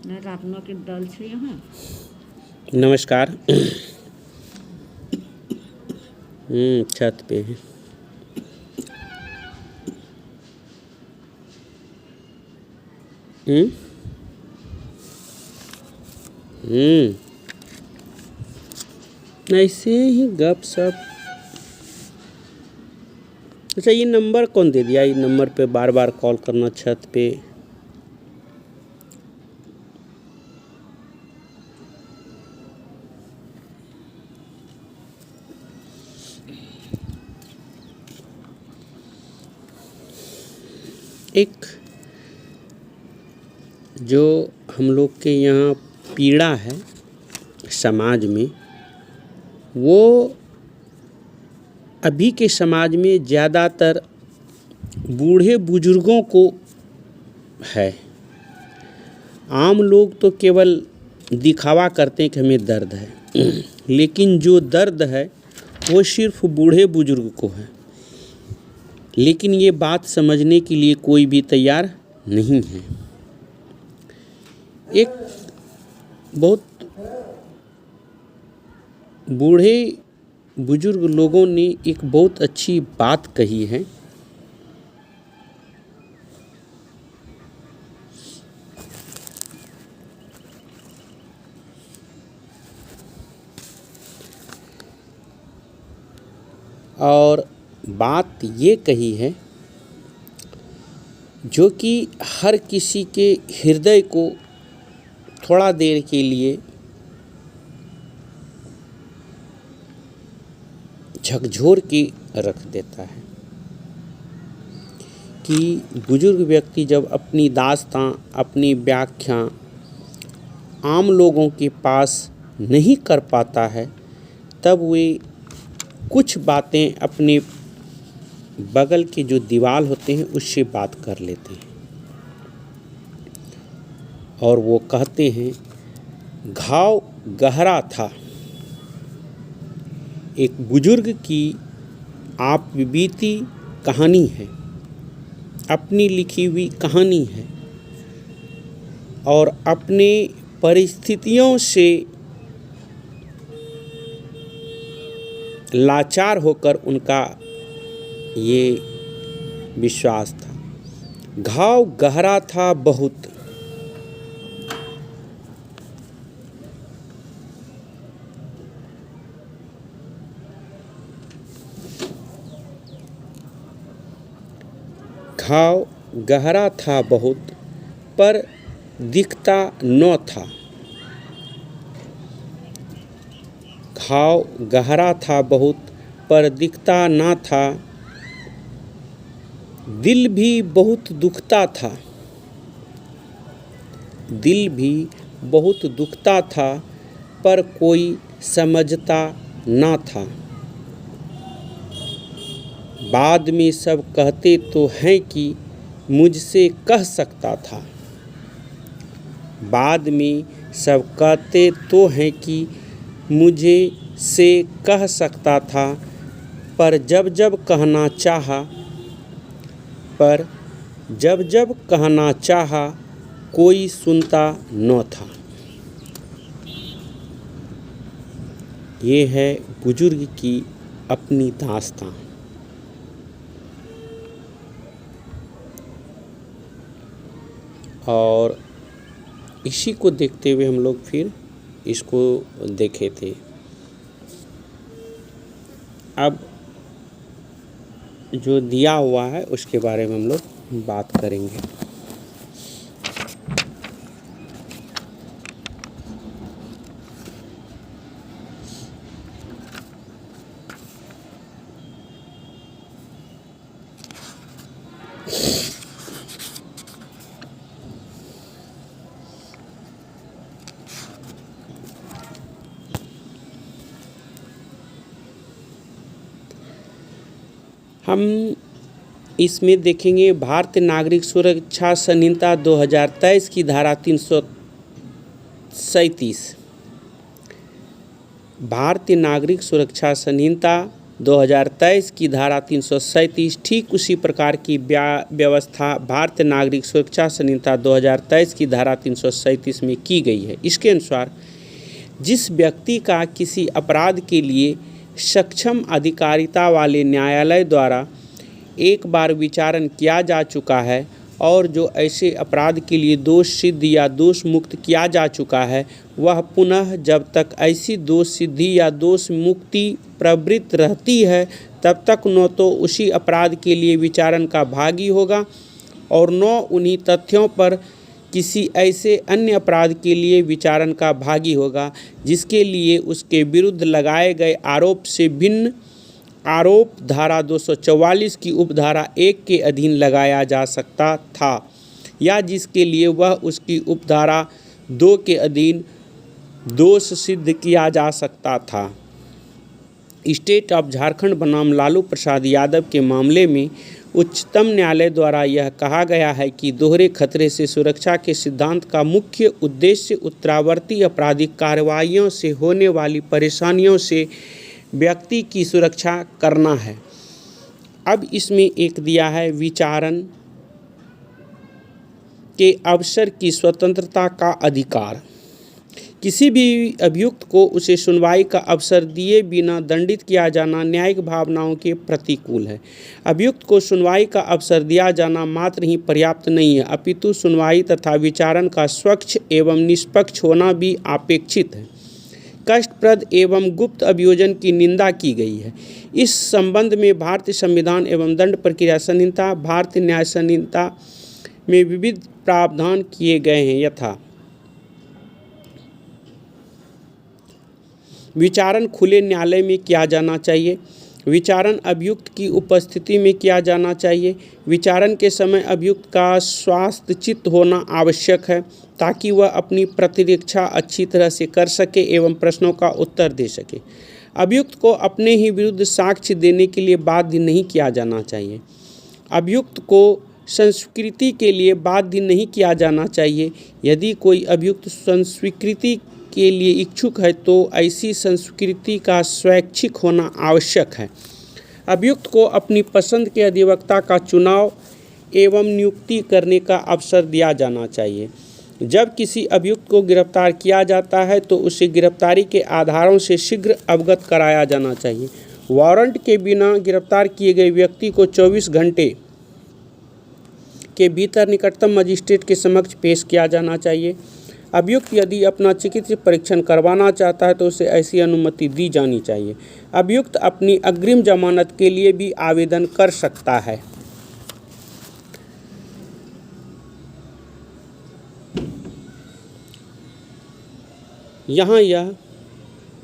रात के दल छे यहाँ। नमस्कार। छत पे है। ऐसे ही गप सप। अच्छा, ये नंबर कौन दे दिया? ये नंबर पे बार बार कॉल करना छत पे। एक जो हम लोग के यहाँ पीड़ा है समाज में, वो अभी के समाज में ज़्यादातर बूढ़े बुजुर्गों को है। आम लोग तो केवल दिखावा करते हैं कि हमें दर्द है, लेकिन जो दर्द है वो सिर्फ बूढ़े बुजुर्ग को है। लेकिन ये बात समझने के लिए कोई भी तैयार नहीं है। एक बहुत बूढ़े बुजुर्ग लोगों ने एक बहुत अच्छी बात कही है। और बात ये कही है जो कि हर किसी के हृदय को थोड़ा देर के लिए झकझोर के रख देता है कि बुजुर्ग व्यक्ति जब अपनी दास्तां, अपनी व्याख्या आम लोगों के पास नहीं कर पाता है, तब वे कुछ बातें अपने बगल के जो दीवार होते हैं उससे बात कर लेते हैं। और वो कहते हैं, घाव गहरा था। एक बुजुर्ग की आप बीती कहानी है, अपनी लिखी हुई कहानी है, और अपने परिस्थितियों से लाचार होकर उनका ये विश्वास था। घाव गहरा था बहुत, घाव गहरा था बहुत, पर दिखता न था। घाव गहरा था बहुत, पर दिखता ना था। दिल भी बहुत दुखता था, दिल भी बहुत दुखता था, पर कोई समझता ना था। बाद में सब कहते तो हैं कि मुझसे कह सकता था। बाद में सब कहते तो हैं कि मुझे से कह सकता था, पर जब जब कहना चाहा कोई सुनता न था। ये है बुजुर्ग की अपनी दास्तां। और इसी को देखते हुए हम लोग फिर इसको देखे थे। अब जो दिया हुआ है उसके बारे में हम लोग बात करेंगे। हम इसमें देखेंगे भारतीय नागरिक सुरक्षा संहिता 2023 की धारा 337। भारतीय नागरिक सुरक्षा संहिता 2023 की धारा 337 ठीक उसी प्रकार की व्यवस्था भारतीय नागरिक सुरक्षा संहिता 2023 की धारा 337 में की गई है। इसके अनुसार जिस व्यक्ति का किसी अपराध के लिए सक्षम अधिकारिता वाले न्यायालय द्वारा एक बार विचारण किया जा चुका है और जो ऐसे अपराध के लिए दोष सिद्ध या दोष मुक्त किया जा चुका है, वह पुनः जब तक ऐसी दोष सिद्धि या दोष मुक्ति प्रवृत्त रहती है तब तक न तो उसी अपराध के लिए विचारण का भागी होगा और न उन्हीं तथ्यों पर किसी ऐसे अन्य अपराध के लिए विचारण का भागी होगा जिसके लिए उसके विरुद्ध लगाए गए आरोप से भिन्न आरोप धारा 244 की उपधारा 1 के अधीन लगाया जा सकता था या जिसके लिए वह उसकी उपधारा 2 के अधीन दोष सिद्ध किया जा सकता था। स्टेट ऑफ झारखंड बनाम लालू प्रसाद यादव के मामले में उच्चतम न्यायालय द्वारा यह कहा गया है कि दोहरे खतरे से सुरक्षा के सिद्धांत का मुख्य उद्देश्य उत्तरावर्ती आपराधिक कार्रवाइयों से होने वाली परेशानियों से व्यक्ति की सुरक्षा करना है। अब इसमें एक दिया है विचारण के अवसर की स्वतंत्रता का अधिकार। किसी भी अभियुक्त को उसे सुनवाई का अवसर दिए बिना दंडित किया जाना न्यायिक भावनाओं के प्रतिकूल है। अभियुक्त को सुनवाई का अवसर दिया जाना मात्र ही पर्याप्त नहीं है, अपितु सुनवाई तथा विचारण का स्वच्छ एवं निष्पक्ष होना भी अपेक्षित है। कष्टप्रद एवं गुप्त अभियोजन की निंदा की गई है। इस संबंध में भारतीय संविधान एवं दंड प्रक्रिया संहिता, भारतीय न्याय संहिता में विविध प्रावधान किए गए हैं। यथा विचारण खुले न्यायालय में किया जाना चाहिए। विचारण अभियुक्त की उपस्थिति में किया जाना चाहिए। विचारण के समय अभियुक्त का स्वास्थ्यचित होना आवश्यक है ताकि वह अपनी प्रतिरक्षा अच्छी तरह से कर सके एवं प्रश्नों का उत्तर दे सके। अभियुक्त को अपने ही विरुद्ध साक्ष्य देने के लिए बाध्य नहीं किया जाना चाहिए। अभियुक्त को संस्वीकृति के लिए बाध्य नहीं किया जाना चाहिए। यदि कोई अभियुक्त संस्वीकृति के लिए इच्छुक है तो ऐसी संस्कृति का स्वैच्छिक होना आवश्यक है। अभियुक्त को अपनी पसंद के अधिवक्ता का चुनाव एवं नियुक्ति करने का अवसर दिया जाना चाहिए। जब किसी अभियुक्त को गिरफ्तार किया जाता है तो उसे गिरफ्तारी के आधारों से शीघ्र अवगत कराया जाना चाहिए। वारंट के बिना गिरफ्तार किए गए व्यक्ति को 24 घंटे के भीतर निकटतम मजिस्ट्रेट के समक्ष पेश किया जाना चाहिए। अभियुक्त यदि अपना चिकित्सीय परीक्षण करवाना चाहता है तो उसे ऐसी अनुमति दी जानी चाहिए। अभियुक्त अपनी अग्रिम जमानत के लिए भी आवेदन कर सकता है। यहाँ यह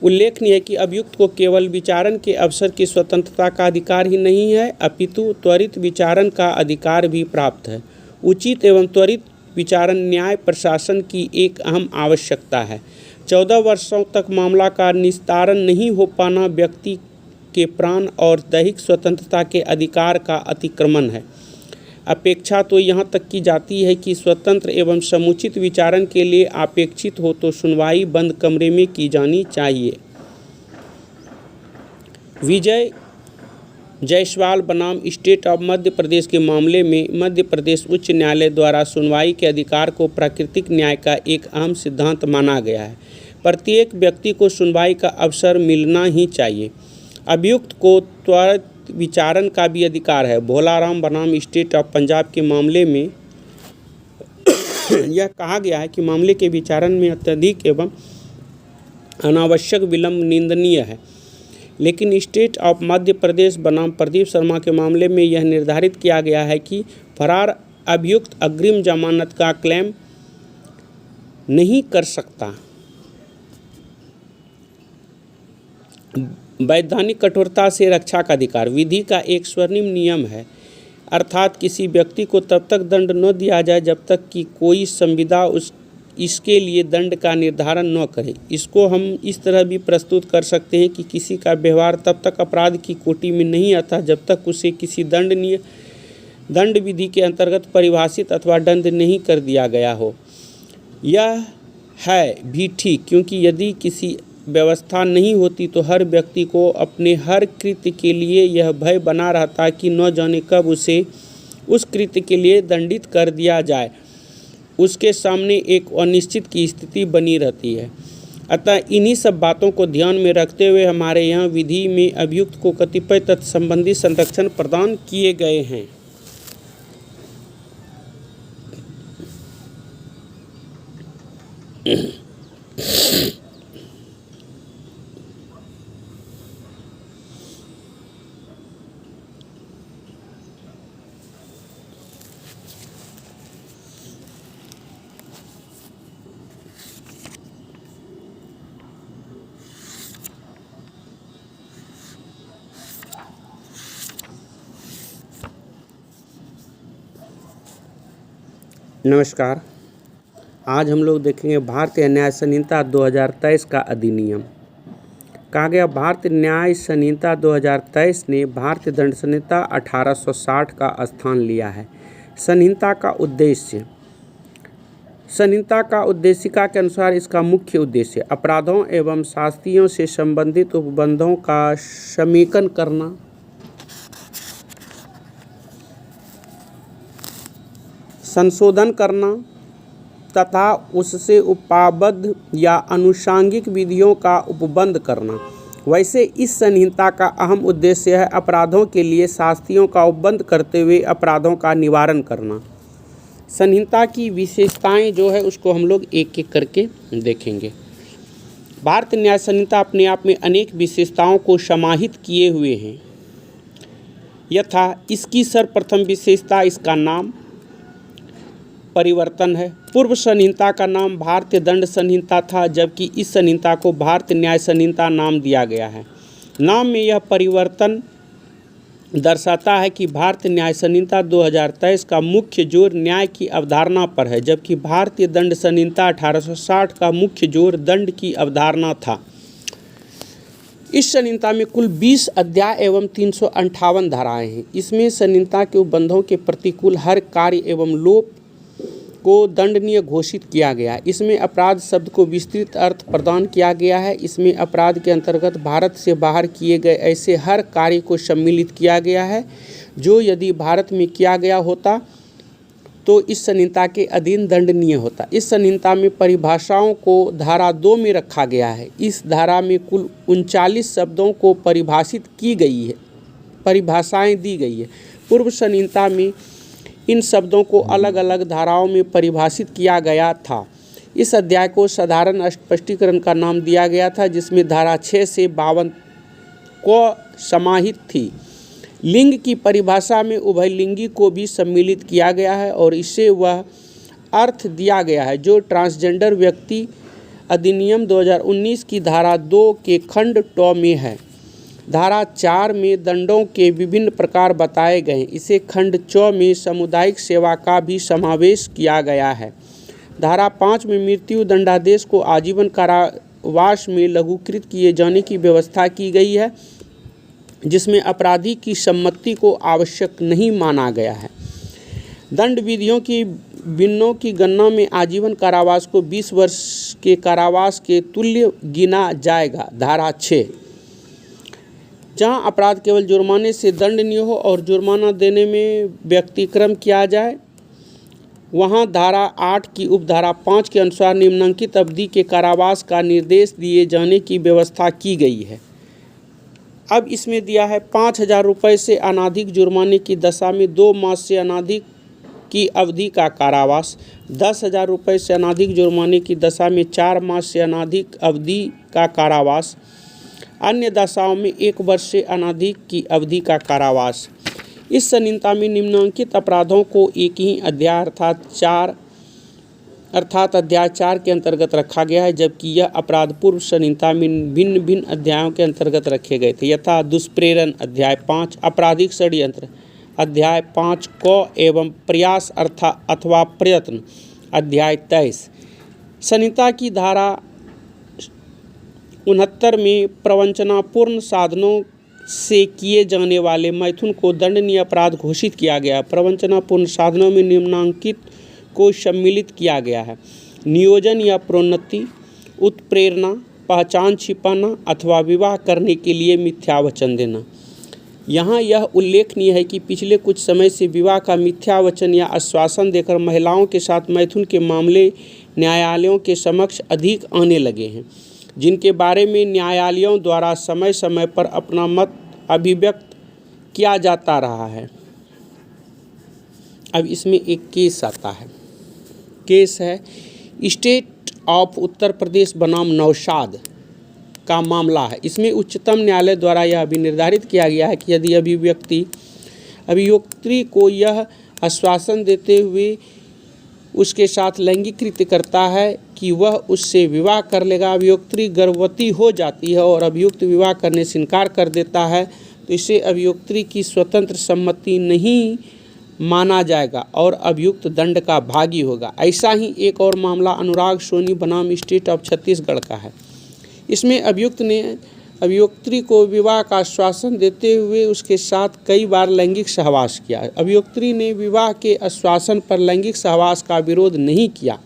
उल्लेखनीय है कि अभियुक्त को केवल विचारण के अवसर की स्वतंत्रता का अधिकार ही नहीं है, अपितु त्वरित विचारण का अधिकार भी प्राप्त है। उचित एवं त्वरित विचारण न्याय प्रशासन की एक अहम आवश्यकता है। 14 वर्षों तक मामला का निस्तारण नहीं हो पाना व्यक्ति के प्राण और दैहिक स्वतंत्रता के अधिकार का अतिक्रमण है। अपेक्षा तो यहाँ तक की जाती है कि स्वतंत्र एवं समुचित विचारण के लिए अपेक्षित हो तो सुनवाई बंद कमरे में की जानी चाहिए। विजय जायसवाल बनाम स्टेट ऑफ मध्य प्रदेश के मामले में मध्य प्रदेश उच्च न्यायालय द्वारा सुनवाई के अधिकार को प्राकृतिक न्याय का एक अहम सिद्धांत माना गया है। प्रत्येक व्यक्ति को सुनवाई का अवसर मिलना ही चाहिए। अभियुक्त को त्वरित विचारण का भी अधिकार है। भोलाराम बनाम स्टेट ऑफ पंजाब के मामले में यह कहा गया है कि मामले के विचारण में अत्यधिक एवं अनावश्यक विलंब निंदनीय है, लेकिन स्टेट ऑफ मध्य प्रदेश बनाम प्रदीप शर्मा के मामले में यह निर्धारित किया गया है कि फरार अभियुक्त अग्रिम जमानत का क्लेम नहीं कर सकता। वैधानिक कठोरता से रक्षा का अधिकार विधि का एक स्वर्णिम नियम है, अर्थात किसी व्यक्ति को तब तक दंड न दिया जाए जब तक कि कोई संविदा इसके लिए दंड का निर्धारण न करे। इसको हम इस तरह भी प्रस्तुत कर सकते हैं कि किसी का व्यवहार तब तक अपराध की कोटि में नहीं आता जब तक उसे किसी दंड विधि के अंतर्गत परिभाषित अथवा दंड नहीं कर दिया गया हो। यह है भी ठीक, क्योंकि यदि किसी व्यवस्था नहीं होती तो हर व्यक्ति को अपने हर कृत्य के लिए यह भय बना रहता कि न जाने कब उसे उस कृत्य के लिए दंडित कर दिया जाए। उसके सामने एक अनिश्चित की स्थिति बनी रहती है। अतः इन्हीं सब बातों को ध्यान में रखते हुए हमारे यहाँ विधि में अभियुक्त को कतिपय तत्संबंधी संरक्षण प्रदान किए गए हैं। नमस्कार। आज हम लोग देखेंगे भारतीय न्याय संहिता 2023 का अधिनियम। कहा गया भारतीय न्याय संहिता 2023 ने भारतीय दंड संहिता 1860 का स्थान लिया है। संहिता का उद्देशिका के अनुसार इसका मुख्य उद्देश्य अपराधों एवं शास्तियों से संबंधित उपबंधों का समेकन करना, संशोधन करना तथा उससे उपाबद्ध या अनुषांगिक विधियों का उपबंध करना। वैसे इस संहिता का अहम उद्देश्य है अपराधों के लिए शास्तियों का उपबंध करते हुए अपराधों का निवारण करना। संहिता की विशेषताएं जो है उसको हम लोग एक एक करके देखेंगे। भारतीय न्याय संहिता अपने आप में अनेक विशेषताओं को समाहित किए हुए हैं। यथा इसकी सर्वप्रथम विशेषता इसका नाम परिवर्तन है। पूर्व संहिता का नाम भारतीय दंड संहिता था, जबकि इस संहिता को भारतीय न्याय संहिता नाम दिया गया है। नाम में यह परिवर्तन दर्शाता है कि भारतीय न्याय संहिता 2023 का मुख्य जोर न्याय की अवधारणा पर है, जबकि भारतीय दंड संहिता 1860 का मुख्य जोर दंड की अवधारणा था। इस संहिता में कुल 20 अध्याय एवं 358 धाराएं हैं। इसमें संहिता के उपबंधों के प्रतिकूल हर कार्य एवं लोप को दंडनीय घोषित किया गया। इसमें अपराध शब्द को विस्तृत अर्थ प्रदान किया गया है। इसमें अपराध के अंतर्गत भारत से बाहर किए गए ऐसे हर कार्य को सम्मिलित किया गया है जो यदि भारत में किया गया होता तो इस संहिता के अधीन दंडनीय होता। इस संहिता में परिभाषाओं को धारा 2 में रखा गया है। इस धारा में कुल 39 शब्दों को परिभाषित की गई है, परिभाषाएं दी गई है। पूर्व संहिता में इन शब्दों को अलग अलग धाराओं में परिभाषित किया गया था। इस अध्याय को साधारण स्पष्टीकरण का नाम दिया गया था, जिसमें धारा 6 से 52 को समाहित थी। लिंग की परिभाषा में उभयलिंगी को भी सम्मिलित किया गया है और इसे वह अर्थ दिया गया है जो ट्रांसजेंडर व्यक्ति अधिनियम 2019 की धारा 2 के खंड ट में है। धारा 4 में दंडों के विभिन्न प्रकार बताए गए। इसे खंड च में सामुदायिक सेवा का भी समावेश किया गया है। धारा 5 में मृत्यु दंडादेश को आजीवन कारावास में लघुकृत किए जाने की व्यवस्था की गई है, जिसमें अपराधी की सम्मति को आवश्यक नहीं माना गया है। दंड विधियों की भिन्नों की गणना में आजीवन कारावास को 20 वर्ष के कारावास के तुल्य गिना जाएगा। धारा 6 जहां अपराध केवल जुर्माने से दंडनीय हो और जुर्माना देने में व्यतिक्रम किया जाए, वहां धारा 8 की उपधारा 5 के अनुसार निम्नलिखित अवधि के कारावास का निर्देश दिए जाने की व्यवस्था की गई है। अब इसमें दिया है 5,000 रुपये से अनाधिक जुर्माने की दशा में 2 मास से अनाधिक की अवधि का कारावास, 10,000 रुपये से अनाधिक जुर्माने की दशा में 4 मास से अनाधिक अवधि का कारावास, अन्य दशाओं में 1 वर्ष से अनाधिक की अवधि का कारावास। इस संहिता में निम्नलिखित अपराधों को एक ही अध्याय अर्थात अध्याय 4 के अंतर्गत रखा गया है, जबकि यह अपराध पूर्व संहिता में भिन्न भिन्न अध्यायों के अंतर्गत रखे गए थे। यथा दुष्प्रेरण अध्याय 5, आपराधिक षड्यंत्र अध्याय 5 क एवं प्रयास अथवा प्रयत्न अध्याय 23। संहिता की धारा 69 में प्रवंचनापूर्ण साधनों से किए जाने वाले मैथुन को दंडनीय अपराध घोषित किया गया। प्रवंचनापूर्ण साधनों में निम्नलिखित को सम्मिलित किया गया है: नियोजन या प्रोन्नति, उत्प्रेरणा, पहचान छिपाना अथवा विवाह करने के लिए मिथ्या वचन देना। यहाँ यह उल्लेखनीय है कि पिछले कुछ समय से विवाह का मिथ्या वचन या आश्वासन देकर महिलाओं के साथ मैथुन के मामले न्यायालयों के समक्ष अधिक आने लगे हैं, जिनके बारे में न्यायालयों द्वारा समय समय पर अपना मत अभिव्यक्त किया जाता रहा है। अब इसमें एक केस आता है। केस है स्टेट ऑफ उत्तर प्रदेश बनाम नौशाद का मामला है। इसमें उच्चतम न्यायालय द्वारा यह भी निर्धारित किया गया है कि यदि अभियुक्ति को यह आश्वासन देते हुए उसके साथ लैंगिक कृत्य करता है कि वह उससे विवाह कर लेगा, अभियुक्ति गर्भवती हो जाती है और अभियुक्त विवाह करने से इनकार कर देता है, तो इसे अभियुक्ति की स्वतंत्र सम्मति नहीं माना जाएगा और अभियुक्त दंड का भागी होगा। ऐसा ही एक और मामला अनुराग सोनी बनाम स्टेट ऑफ छत्तीसगढ़ का है। इसमें अभियुक्त ने अभियुक्ति को विवाह का आश्वासन देते हुए उसके साथ कई बार लैंगिक सहवास किया। अभियुक्ति ने विवाह के आश्वासन पर लैंगिक सहवास का विरोध नहीं किया।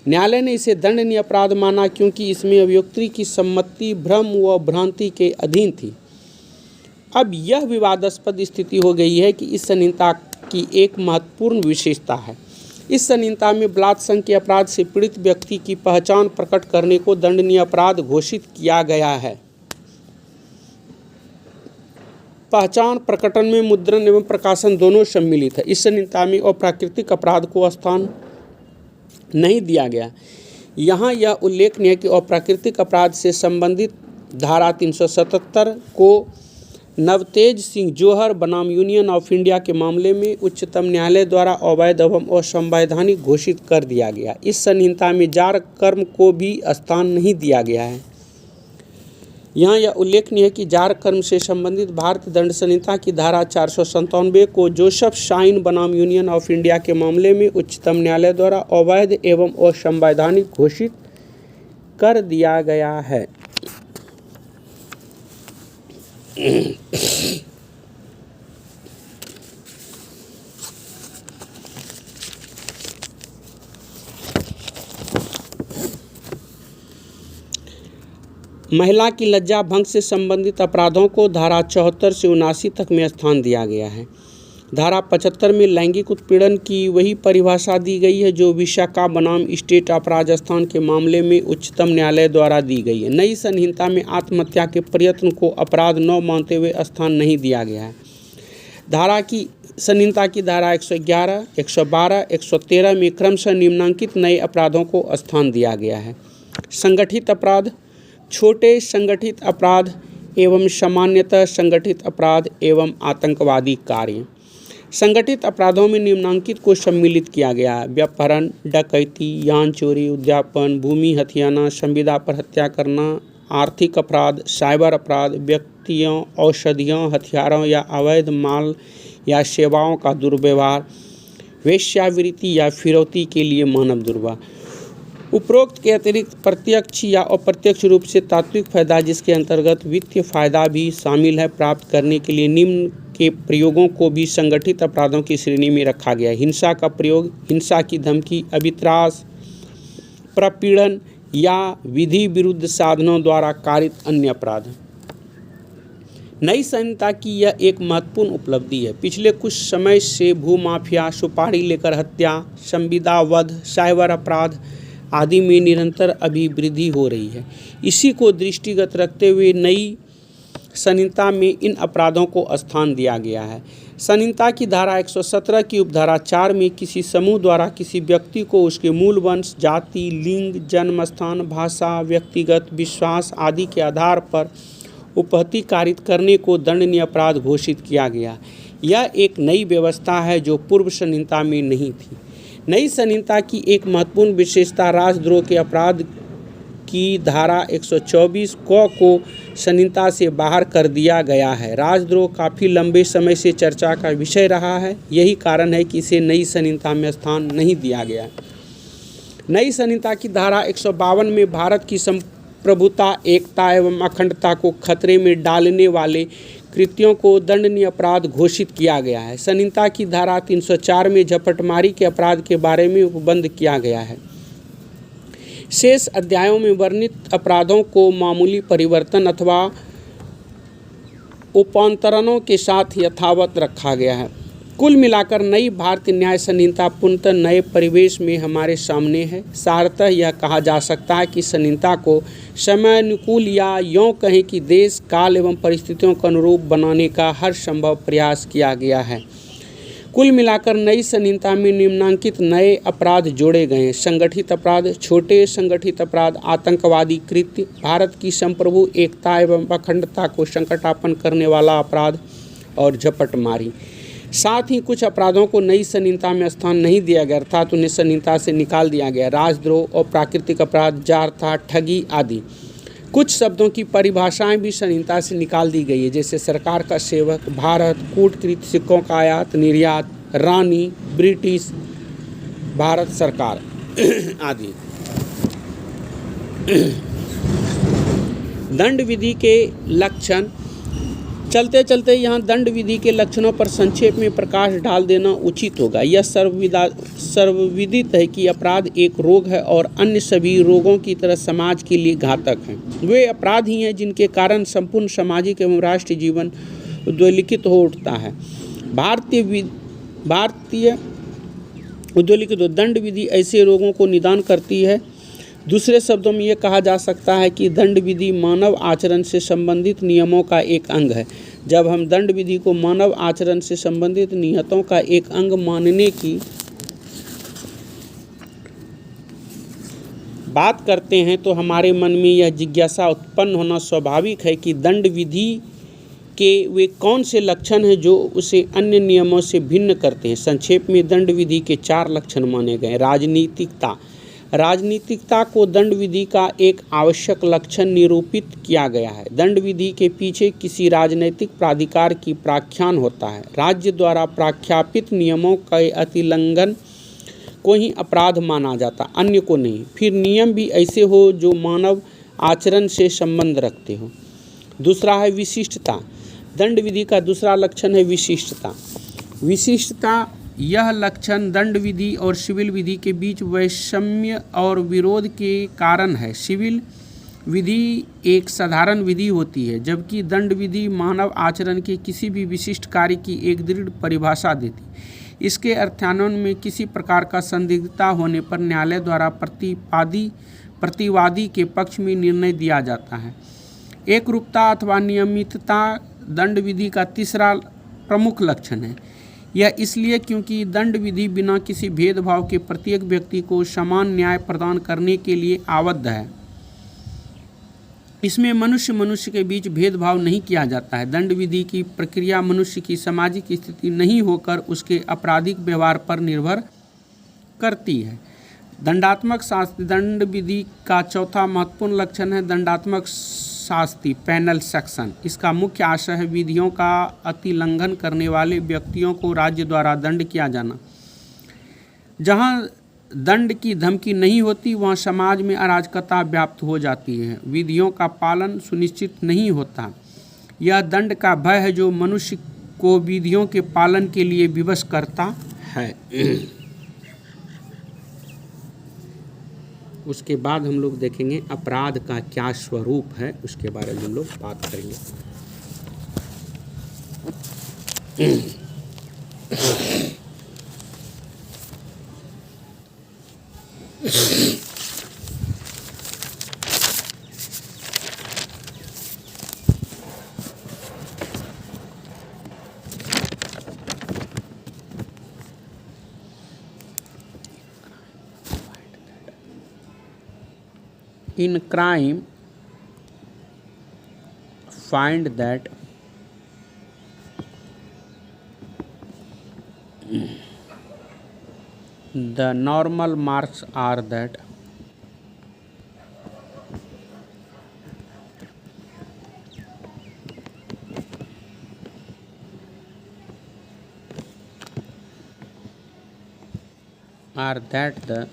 न्यायालय ने इसे दंडनीय अपराध माना क्योंकि इसमें अभियुक्ति की सम्मति भ्रम व भ्रांति के अधीन थी। अब यह विवादास्पद स्थिति हो गई है कि इस संहिता की एक महत्वपूर्ण विशेषता है। इस संहिता में बलात्संग के अपराध से पीड़ित व्यक्ति की पहचान प्रकट करने को दंडनीय अपराध घोषित किया गया है। पहचान प्रकटन में मुद्रण एवं प्रकाशन दोनों सम्मिलित है। इस संहिता में अप्राकृतिक अपराध को स्थान नहीं दिया गया। यहाँ यह उल्लेखनीय है कि अप्राकृतिक अपराध से संबंधित धारा 377 को नवतेज सिंह जोहर बनाम यूनियन ऑफ इंडिया के मामले में उच्चतम न्यायालय द्वारा अवैध एवं असंवैधानिक घोषित कर दिया गया। इस संहिता में जार कर्म को भी स्थान नहीं दिया गया है। यहाँ यह उल्लेखनीय है कि जार कर्म से संबंधित भारतीय दंड संहिता की धारा 497 को जोसेफ शाइन बनाम यूनियन ऑफ इंडिया के मामले में उच्चतम न्यायालय द्वारा अवैध एवं असंवैधानिक घोषित कर दिया गया है। महिला की लज्जा भंग से संबंधित अपराधों को धारा 74 से 79 तक में स्थान दिया गया है। धारा 75 में लैंगिक उत्पीड़न की वही परिभाषा दी गई है जो विशाखा बनाम स्टेट ऑफ राजस्थान के मामले में उच्चतम न्यायालय द्वारा दी गई है। नई संहिता में आत्महत्या के प्रयत्न को अपराध न मानते हुए स्थान नहीं दिया गया है। संहिता की धारा 111, 112, 113 में क्रमशः निम्नांकित नए अपराधों को स्थान दिया गया है। संगठित अपराध, छोटे संगठित अपराध एवं सामान्यतः संगठित अपराध एवं आतंकवादी कार्य। संगठित अपराधों में निम्नांकित को सम्मिलित किया गया है। व्यापहरण, डकैती, यान चोरी, उद्यापन, भूमि हथियाना, संविदा पर हत्या करना, आर्थिक अपराध, साइबर अपराध, व्यक्तियों, औषधियों, हथियारों या अवैध माल या सेवाओं का दुर्व्यवहार, वेश्यावृत्ति या फिरौती के लिए मानव दुर्व्यवहार। उपरोक्त के अतिरिक्त प्रत्यक्ष या अप्रत्यक्ष रूप से तात्विक फायदा, जिसके अंतर्गत वित्तीय फायदा भी शामिल है, प्राप्त करने के लिए निम्न के प्रयोगों को भी संगठित अपराधों की श्रेणी में रखा गया है। हिंसा का प्रयोग, हिंसा की धमकी, अभित्रास, प्रपीड़न या विधि विरुद्ध साधनों द्वारा कारित अन्य अपराध। नई संहिता की यह एक महत्वपूर्ण उपलब्धि है। पिछले कुछ समय से भूमाफिया, सुपारी लेकर हत्या, संविदा वध, साइबर अपराध आदि में निरंतर अभिवृद्धि हो रही है। इसी को दृष्टिगत रखते हुए नई संहिता में इन अपराधों को स्थान दिया गया है। संहिता की धारा 117 की उपधारा 4 में किसी समूह द्वारा किसी व्यक्ति को उसके मूल वंश, जाति, लिंग, जन्म स्थान, भाषा, व्यक्तिगत विश्वास आदि के आधार पर उपहति कारित करने को दंडनीय अपराध घोषित किया गया। यह एक नई व्यवस्था है जो पूर्व संहिता में नहीं थी। नई संहिता की एक महत्वपूर्ण विशेषता राजद्रोह के अपराध की धारा 124 को संहिता से बाहर कर दिया गया है। राजद्रोह काफ़ी लंबे समय से चर्चा का विषय रहा है। यही कारण है कि इसे नई संहिता में स्थान नहीं दिया गया। नई संहिता की धारा 152 में भारत की संप्रभुता, एकता एवं अखंडता को खतरे में डालने वाले कृत्यों को दंडनीय अपराध घोषित किया गया है। संहिता की धारा 304 में झपटमारी के अपराध के बारे में उपबंध किया गया है। शेष अध्यायों में वर्णित अपराधों को मामूली परिवर्तन अथवा उपांतरणों के साथ यथावत रखा गया है। कुल मिलाकर नई भारतीय न्याय संहिता पूर्णतः नए परिवेश में हमारे सामने है। सारतः यह कहा जा सकता है कि संहिता को समयानुकूल या यूँ कहें कि देश काल एवं परिस्थितियों के अनुरूप बनाने का हर संभव प्रयास किया गया है। कुल मिलाकर नई संहिता में निम्नांकित नए अपराध जोड़े गए हैं: संगठित अपराध, छोटे संगठित अपराध, आतंकवादी कृत्य, भारत की संप्रभु एकता एवं अखंडता को संकटापन्न करने वाला अपराध और झपटमारी। साथ ही कुछ अपराधों को नई संहिता में स्थान नहीं दिया गया, अर्थात उन्हें संहिता से निकाल दिया गया। राजद्रोह और प्राकृतिक अपराध, जारता, ठगी आदि। कुछ शब्दों की परिभाषाएं भी संहिता से निकाल दी गई है, जैसे सरकार का सेवक, भारत, कूटकृत, सिक्कों का आयात निर्यात, रानी, ब्रिटिश, भारत सरकार आदि। दंड विधि के लक्षण। चलते चलते यहाँ दंड विधि के लक्षणों पर संक्षेप में प्रकाश डाल देना उचित होगा। यह सर्वविदित है कि अपराध एक रोग है और अन्य सभी रोगों की तरह समाज के लिए घातक हैं। वे अपराध ही हैं जिनके कारण संपूर्ण सामाजिक एवं राष्ट्रीय जीवन उद्वेलित हो उठता है। भारतीय उद्वेलित दंड विधि ऐसे रोगों को निदान करती है। दूसरे शब्दों में ये कहा जा सकता है कि दंड विधि मानव आचरण से संबंधित नियमों का एक अंग है। जब हम दंड विधि को मानव आचरण से संबंधित नियतों का एक अंग मानने की बात करते हैं तो हमारे मन में यह जिज्ञासा उत्पन्न होना स्वाभाविक है कि दंड विधि के वे कौन से लक्षण हैं जो उसे अन्य नियमों से भिन्न करते हैं। संक्षेप में दंड विधि के 4 लक्षण माने गए। राजनीतिकता। राजनीतिकता को दंड विधि का एक आवश्यक लक्षण निरूपित किया गया है। दंड विधि के पीछे किसी राजनीतिक प्राधिकार की प्राख्यान होता है। राज्य द्वारा प्रख्यापित नियमों के अतिलंघन को ही अपराध माना जाता, अन्य को नहीं। फिर नियम भी ऐसे हो जो मानव आचरण से संबंध रखते हो। दूसरा है विशिष्टता। दंड विधि का दूसरा लक्षण है विशिष्टता। विशिष्टता यह लक्षण दंड विधि और सिविल विधि के बीच वैषम्य और विरोध के कारण है। सिविल विधि एक साधारण विधि होती है, जबकि दंड विधि मानव आचरण के किसी भी विशिष्ट कार्य की एक दृढ़ परिभाषा देती है। इसके अर्थान्वयन में किसी प्रकार का संदिग्धता होने पर न्यायालय द्वारा प्रतिवादी के पक्ष में निर्णय दिया जाता है। एकरूपता अथवा नियमितता दंड विधि का तीसरा प्रमुख लक्षण है। यह इसलिए क्योंकि दंड विधि बिना किसी भेदभाव के प्रत्येक व्यक्ति को समान न्याय प्रदान करने के लिए आबद्ध है। इसमें मनुष्य के बीच भेदभाव नहीं किया जाता है। दंड विधि की प्रक्रिया मनुष्य की सामाजिक स्थिति नहीं होकर उसके आपराधिक व्यवहार पर निर्भर करती है। दंडात्मक शास्ति। दंड विधि का चौथा महत्वपूर्ण लक्षण है दंडात्मक शास्ति, पेनल सेक्शन। इसका मुख्य आशय है विधियों का अतिलंघन करने वाले व्यक्तियों को राज्य द्वारा दंड किया जाना। जहाँ दंड की धमकी नहीं होती वहाँ समाज में अराजकता व्याप्त हो जाती है। विधियों का पालन सुनिश्चित नहीं होता। यह दंड का भय है जो मनुष्य को विधियों के पालन के लिए विवश करता है। उसके बाद हम लोग देखेंगे अपराध का क्या स्वरूप है, उसके बारे में हम लोग बात करेंगे। In crime, find that the normal marks are that the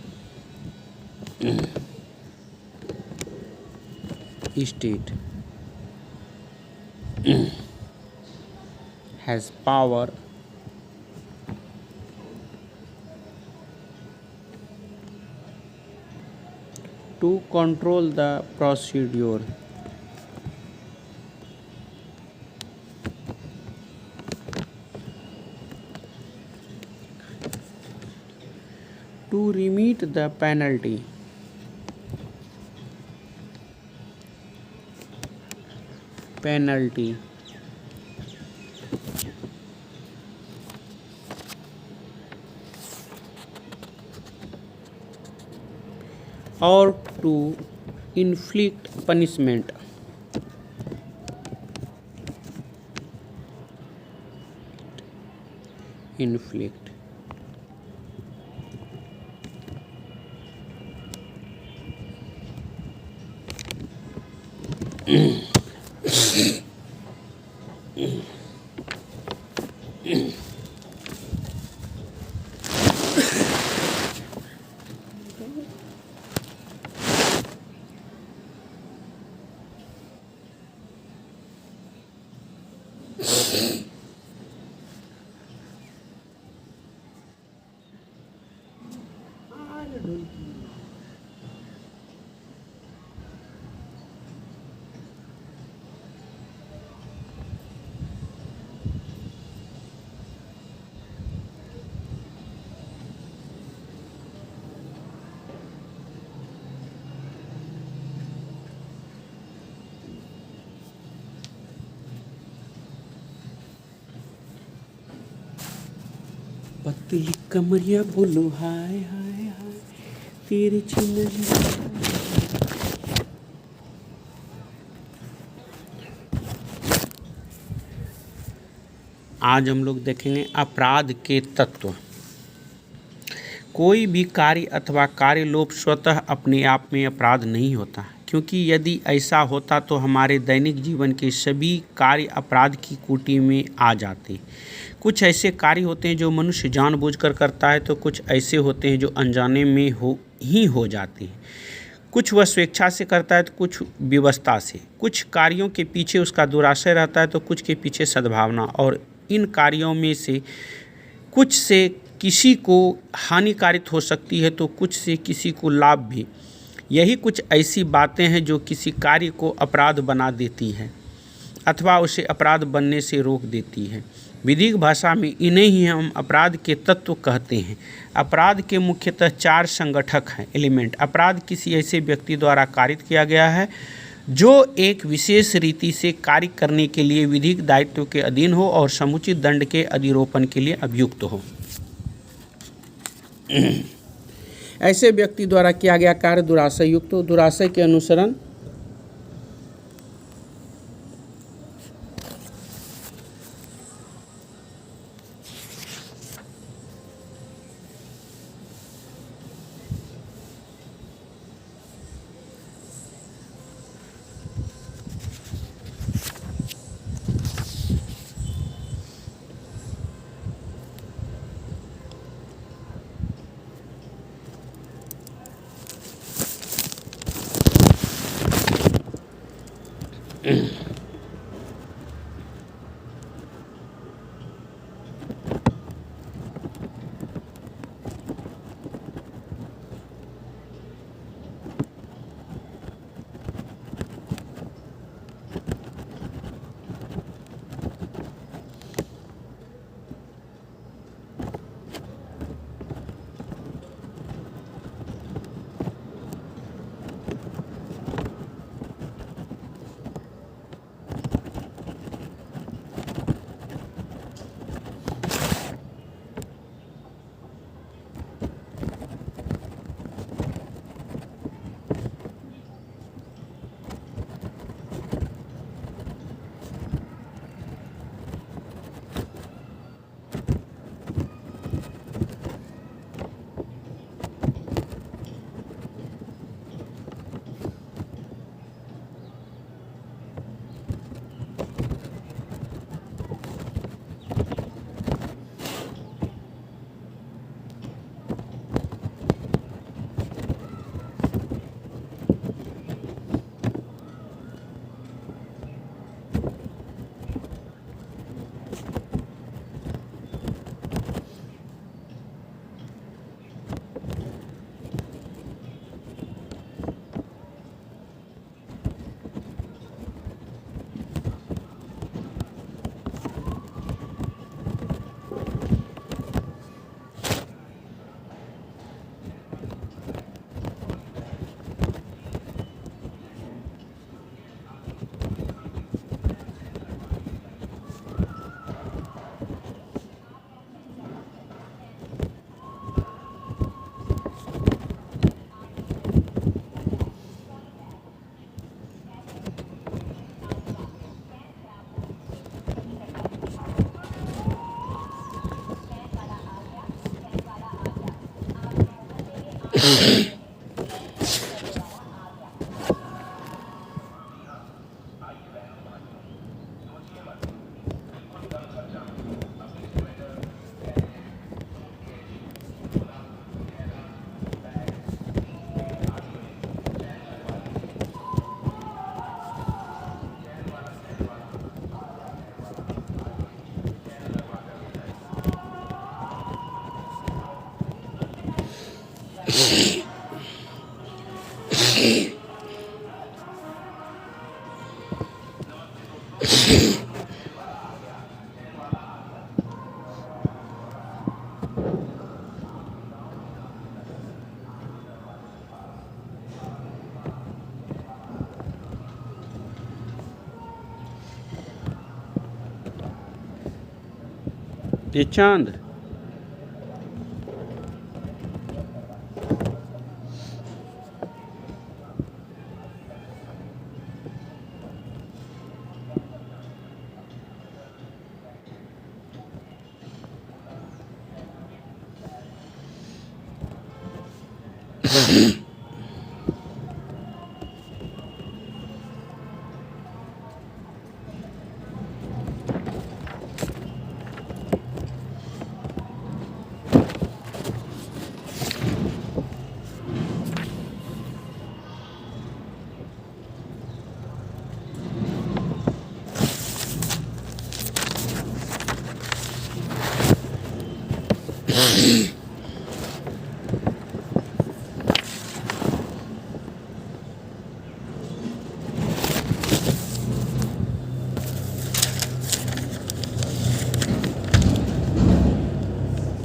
state has power to control the procedure. To remit the penalty. Or to inflict punishment. Inflict. पतली कमरिया बोलो हाय हाय हाय तेरे चिन्ह। आज हम लोग देखेंगे अपराध के तत्व। कोई भी कार्य अथवा कार्य लोप स्वतः अपने आप में अपराध नहीं होता, क्योंकि यदि ऐसा होता तो हमारे दैनिक जीवन के सभी कार्य अपराध की कोटि में आ जाते। कुछ ऐसे कार्य होते हैं जो मनुष्य जानबूझकर करता है, तो कुछ ऐसे होते हैं जो अनजाने में हो जाते हैं। कुछ वह स्वेच्छा से करता है तो कुछ व्यवस्था से। कुछ कार्यों के पीछे उसका दुराशय रहता है तो कुछ के पीछे सद्भावना। और इन कार्यों में से कुछ से किसी को हानिकारित हो सकती है तो कुछ से किसी को लाभ भी। यही कुछ ऐसी बातें हैं जो किसी कार्य को अपराध बना देती है अथवा उसे अपराध बनने से रोक देती है। विधिक भाषा में इन्हें ही हम अपराध के तत्व कहते हैं। अपराध के मुख्यतः 4 संगठक हैं एलिमेंट। अपराध किसी ऐसे व्यक्ति द्वारा कारित किया गया है जो एक विशेष रीति से कार्य करने के लिए विधिक दायित्व के अधीन हो और समुचित दंड के अधिरोपण के लिए अभियुक्त हो। ऐसे व्यक्ति द्वारा किया गया कार्य दुराशय युक्त हो। दुराशय के अनुसरण ये चांद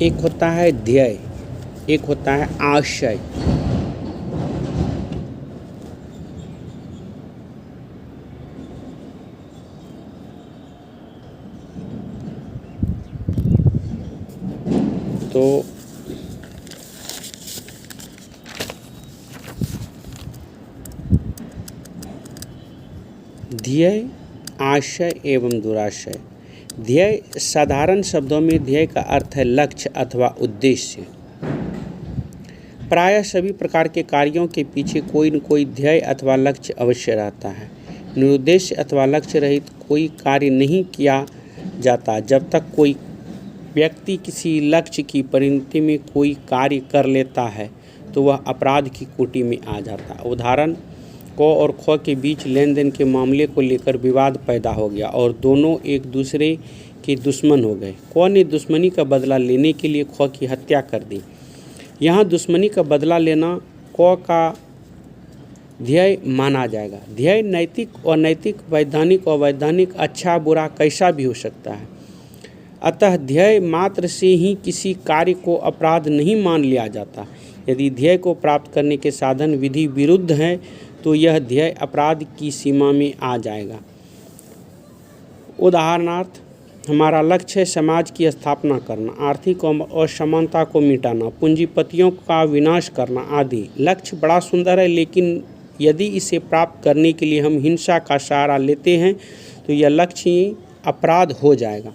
एक होता है ध्येय, एक होता है आशय। तो ध्येय, आशय एवं दुराशय। ध्येय, साधारण शब्दों में ध्येय का अर्थ है लक्ष्य अथवा उद्देश्य। प्रायः सभी प्रकार के कार्यों के पीछे कोई न कोई ध्येय अथवा लक्ष्य अवश्य रहता है। निरुद्देश्य अथवा लक्ष्य रहित कोई कार्य नहीं किया जाता। जब तक कोई व्यक्ति किसी लक्ष्य की परिणति में कोई कार्य कर लेता है तो वह अपराध की कोटि में आ जाता है। उदाहरण, क और ख के बीच लेन देन के मामले को लेकर विवाद पैदा हो गया और दोनों एक दूसरे के दुश्मन हो गए। क ने दुश्मनी का बदला लेने के लिए ख की हत्या कर दी। यहाँ दुश्मनी का बदला लेना क का ध्येय माना जाएगा। ध्येय नैतिक, अनैतिक, वैधानिक, अवैधानिक, अच्छा बुरा कैसा भी हो सकता है। अतः ध्येय मात्र से ही किसी कार्य को अपराध नहीं मान लिया जाता। यदि ध्येय को प्राप्त करने के साधन विधि विरुद्ध हैं तो यह ध्येय अपराध की सीमा में आ जाएगा। उदाहरणार्थ, हमारा लक्ष्य है समाज की स्थापना करना, आर्थिक असमानता को मिटाना, पूंजीपतियों का विनाश करना आदि। लक्ष्य बड़ा सुंदर है, लेकिन यदि इसे प्राप्त करने के लिए हम हिंसा का सहारा लेते हैं तो यह लक्ष्य ही अपराध हो जाएगा।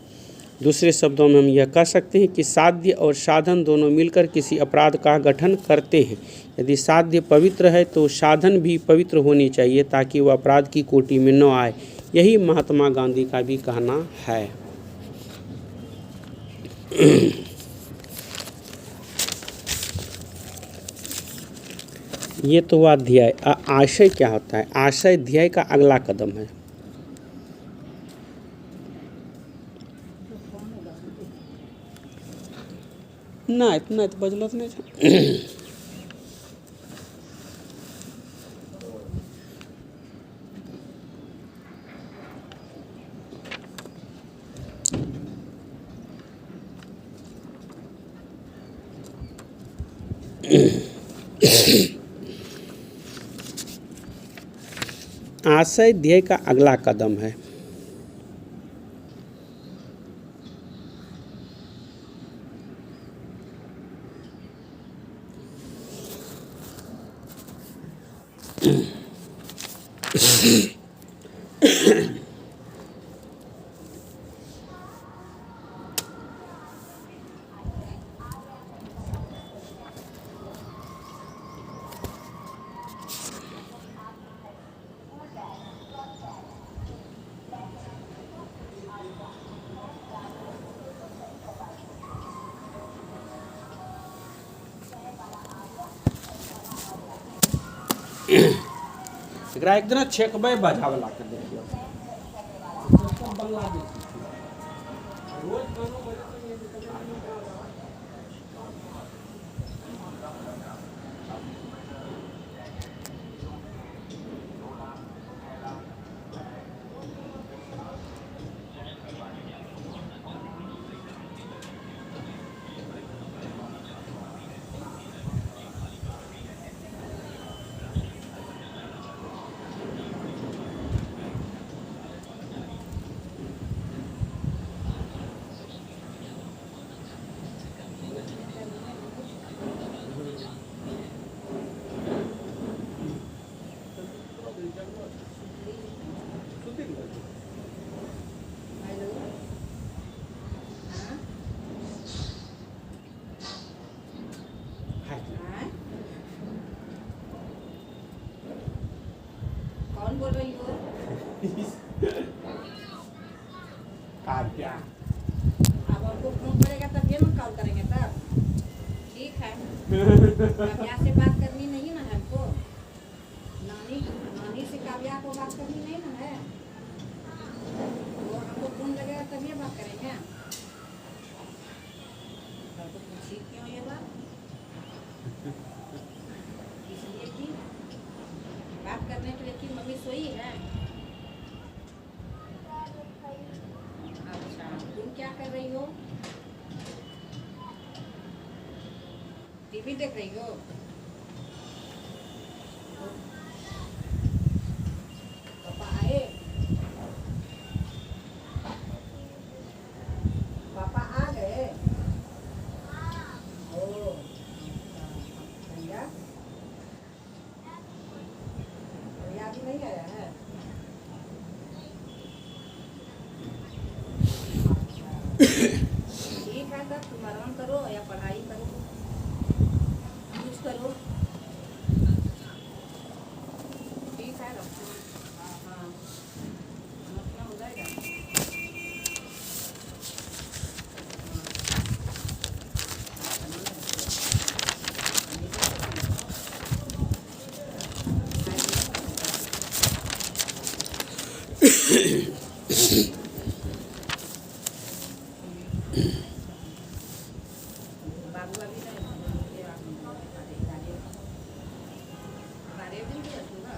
दूसरे शब्दों में हम यह कह सकते हैं कि साध्य और साधन दोनों मिलकर किसी अपराध का गठन करते हैं। यदि साध्य पवित्र है तो साधन भी पवित्र होनी चाहिए ताकि वह अपराध की कोटि में न आए। यही महात्मा गांधी का भी कहना है। ये तो हुआ ध्येय। आशय क्या होता है? आशय ध्येय का अगला कदम है। ना इतना तो बजलो नहीं था। आशय ध्येय का अगला कदम है। एकरा एक दिन छेकबै बजावला के देखियो सब बांग्लादेशी रोज गाना बजे कौन बोल रही हो? क्या अब आपको फोन करेगा तब ये ना कॉल करेंगे तब। ठीक है, काव्या से बात करनी नहीं ना है हमको। नानी नानी से काव्या को बात करनी नहीं ना है, तो हमको फोन लगेगा तब ये बात करेंगे। तो पूछी क्यों ये बात, इसलिए कि बात करने के लिए कि मम्मी सोई है। अच्छा, तुम क्या कर रही हो? टीवी देख रही हो? पापा आए? पापा आ गए? ओ, भैया भैया अभी नहीं आया है? ठीक है, तब तुम आराम करो या पढ़ाई करो, कुछ करो। ठीक है, रखो। हाँ हाँ, अपना हो जाएगा। बाबू अभी नहीं बारे दिन भी रखूँगा।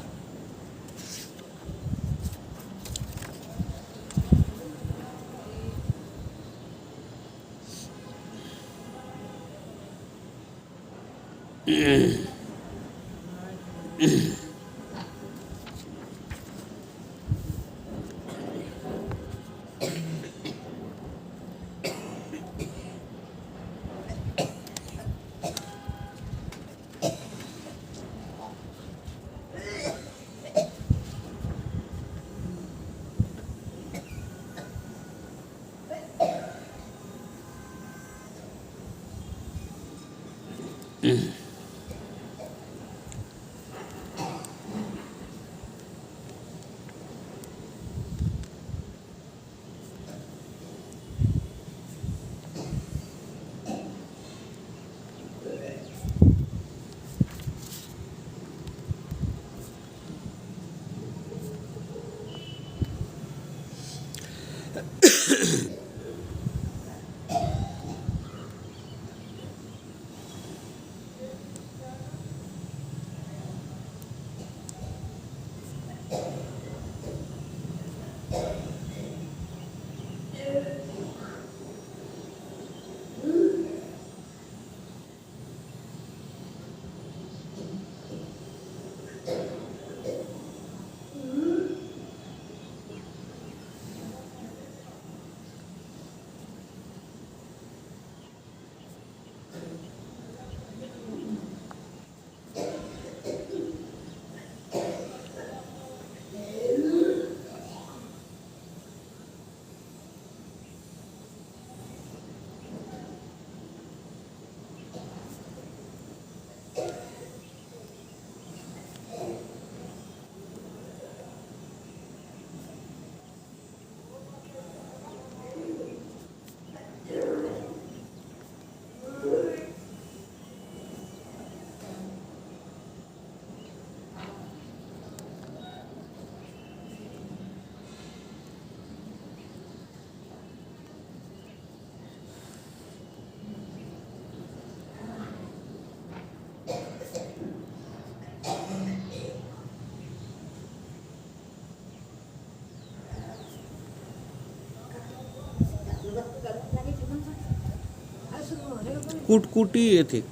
कुटकुटी एथिक।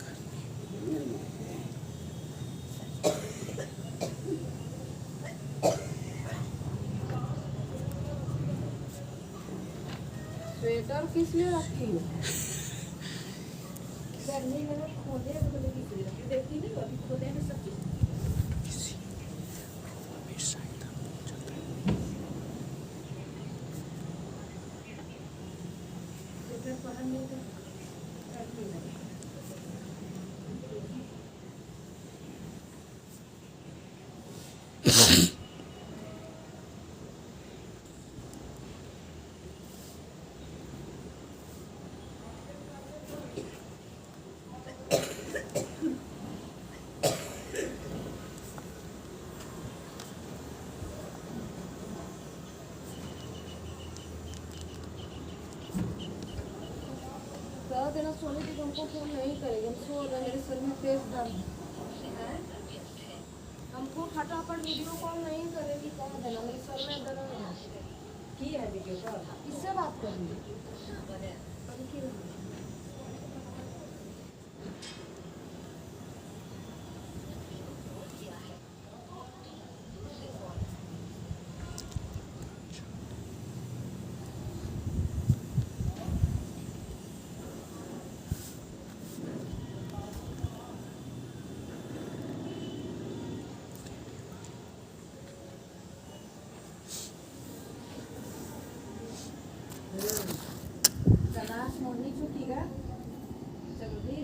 स्वेटर किस लिए रखी है? गर्मी में लोग खोदे खोदे की चीज़ रखी, देखती नहीं हो अभी खोदे में सब चीज़। स्वेटर पहनने का गर्मी नहीं। कह देना सोने की तुमको फोन नहीं करेगी, हम सो रहे, मेरे सर में पेट दर्द है। हमको फटाफट वीडियो कॉल नहीं करेगी, कह देना मेरे सर में दर्द है। की है वीडियो कॉल? किससे बात कर रही है? Kelas murni cuti kan? Seperti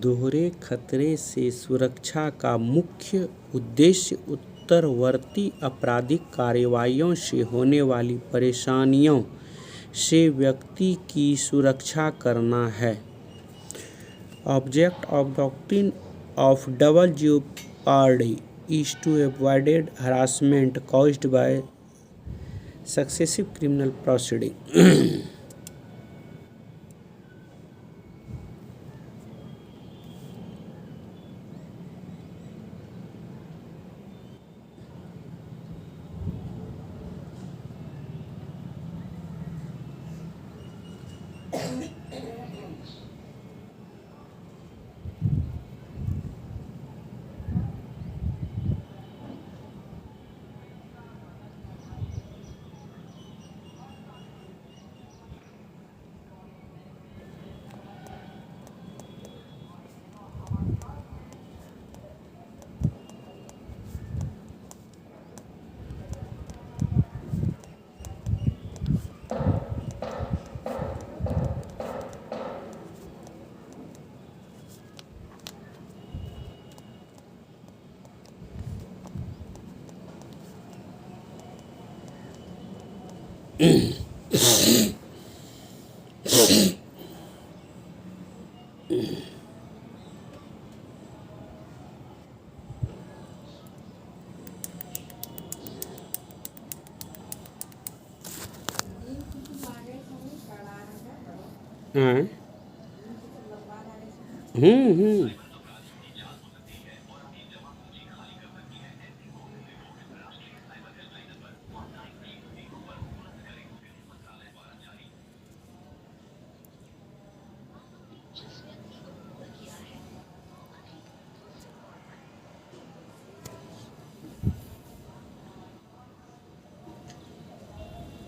दोहरे खतरे से सुरक्षा का मुख्य उद्देश्य उत्तरवर्ती आपराधिक कार्रवाइयों से होने वाली परेशानियों से व्यक्ति की सुरक्षा करना है। Object of doctrine of double jeopardy is to avoid harassment caused by successive criminal proceedings. हाँ। हम्म।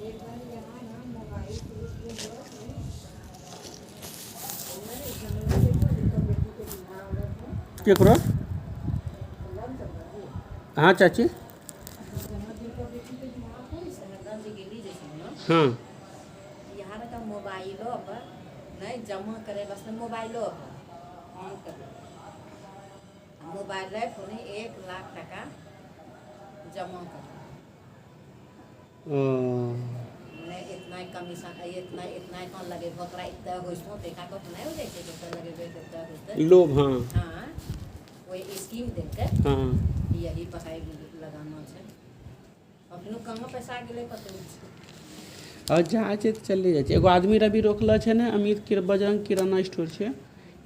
एक बार यहाँ ना मोबाइल के लिए जो है मेरे जंगल से तो बेटी के बिहार वाला था क्या करो? लन चल रहा है हाँ चाची। जन्मदिन को बेटी के बिहार को इस गंज गेली जैसे ना हाँ। यहाँ का मोबाइलो पर नहीं जमा करे बस मोबाइलो पर ऑन कर मोबाइल फोन 1 लाख टका जमा कर नहीं इतना ही कमीशन इतना कौन लगे तोरा इतना होइसो देखा को नहीं हो जाए तो लगे इतना होइसो लोग। हाँ हाँ कोई स्कीम देके हाँ। यही पकाई लगाना है अपनो कहाँ पैसा गेले पता नहीं और जहाँ छै तऽ चले जाइ छै। एगो आदमी रवि रोकल छै ने अमित के बजरंग किराना स्टोर छै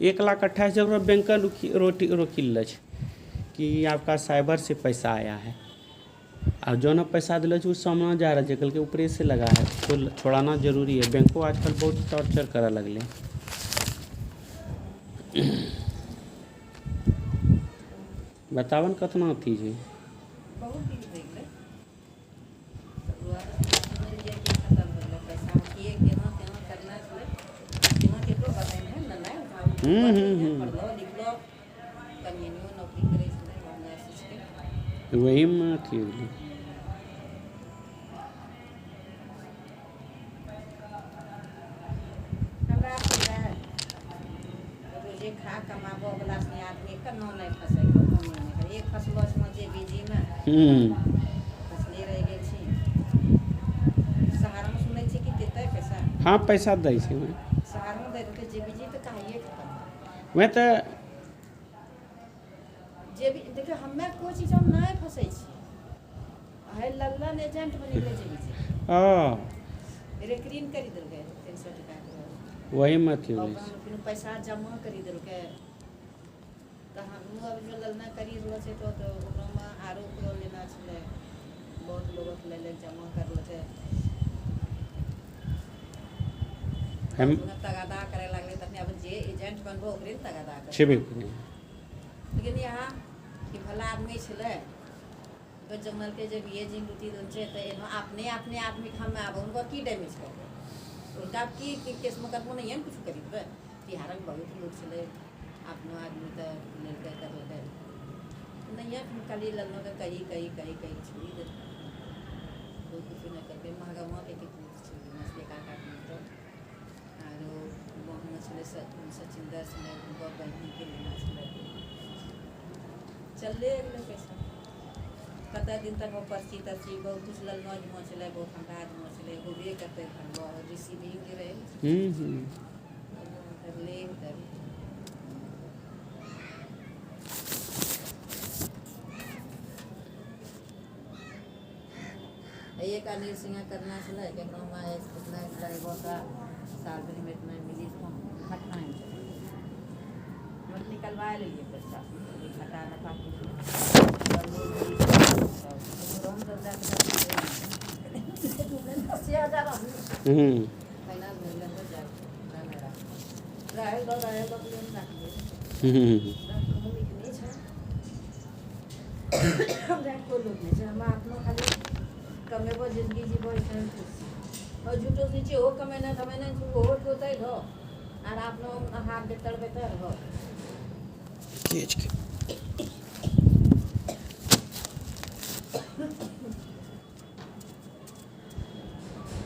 1,28,000 बैंक का रोकिल छै कि आपका साइबर से पैसा आया है और जो ना पैसा दिल वो सामना जा रहा है कल के ऊपरे से लगा है तो छोड़ाना जरूरी है। बैंकों आजकल बहुत टॉर्चर करे लगले। बतावन कितना अथी छै बहुत दिन देख ले मेरे जे के खत्म हो गया पैसा किए केना केना करना है केना केकरो बताई है ना नहीं पढ़लो लिखलो कन्यानियो नौकरी करे छै हमरा सोच के वही में अथी होलै। हमरा पता है रोजे खा कमाबो वाला से आदमी कनो नहीं फसे कनो नहीं एक फसलो में जे बीजी में फसले रह गेल छी शहर में सुनै छी कि देतै पैसा हाँ पैसा दै छै शहर में दे देतै जे बीजी तो कहिए खत्म वह तो जे भी देखिए हमें कोई चीज हम नहीं फंसे छी है लल्लन एजेंट बनी ले जे बीजी रेकरिंग करी देल गए 300 टका के वही में अथी होलै और फिर पैसा जमा करी देल के तो हम अब जो ललना करी रहलो छै तो ओकरा में आरो को लेना छले बहुत लोग ले जमा करल के हम तगादा करे लागले तखने अब जे एजेंट बनबो ओकरे तगादा करे छेबे करै। लेकिन यहाँ कि भला आदमी छले तो जंगल के जब ये जिन लुटी दन छे तो एनो अपने आदमी हम आब उनको की डैमेज करबे उनका की केस मुकदमा नहीं है कुछ करी बे बिहार में बहुत लोग छले अपनो आदमी तो लेके कर ले नहीं है खाली लल्लो के कई छुरी दे तो कुछ नहीं करके महंगा के मछली का तो आरो वहाँ छले सचिंदर छले उनको बहनी के लेना छले चल ले पैसा कता दिन तक वो पर्ची तर्ची बहुत कुछ ललनो जमा छले बहुत ठंडा जमा छले होबे करते खनवा रिसीविंग के रहे कर ले कर एक अनिल सिंह करना छले केकरो में इतना करेगो का साल भर में इतना मिली तो खटना है नोट निकलवा लिए पैसा खटा रखा कमेबो जिंदगी जीबो और झूठो नीचे हो कमेना कमेना हो होता ही हो और आप लोग हाथ बेतर बेतर हो तेज के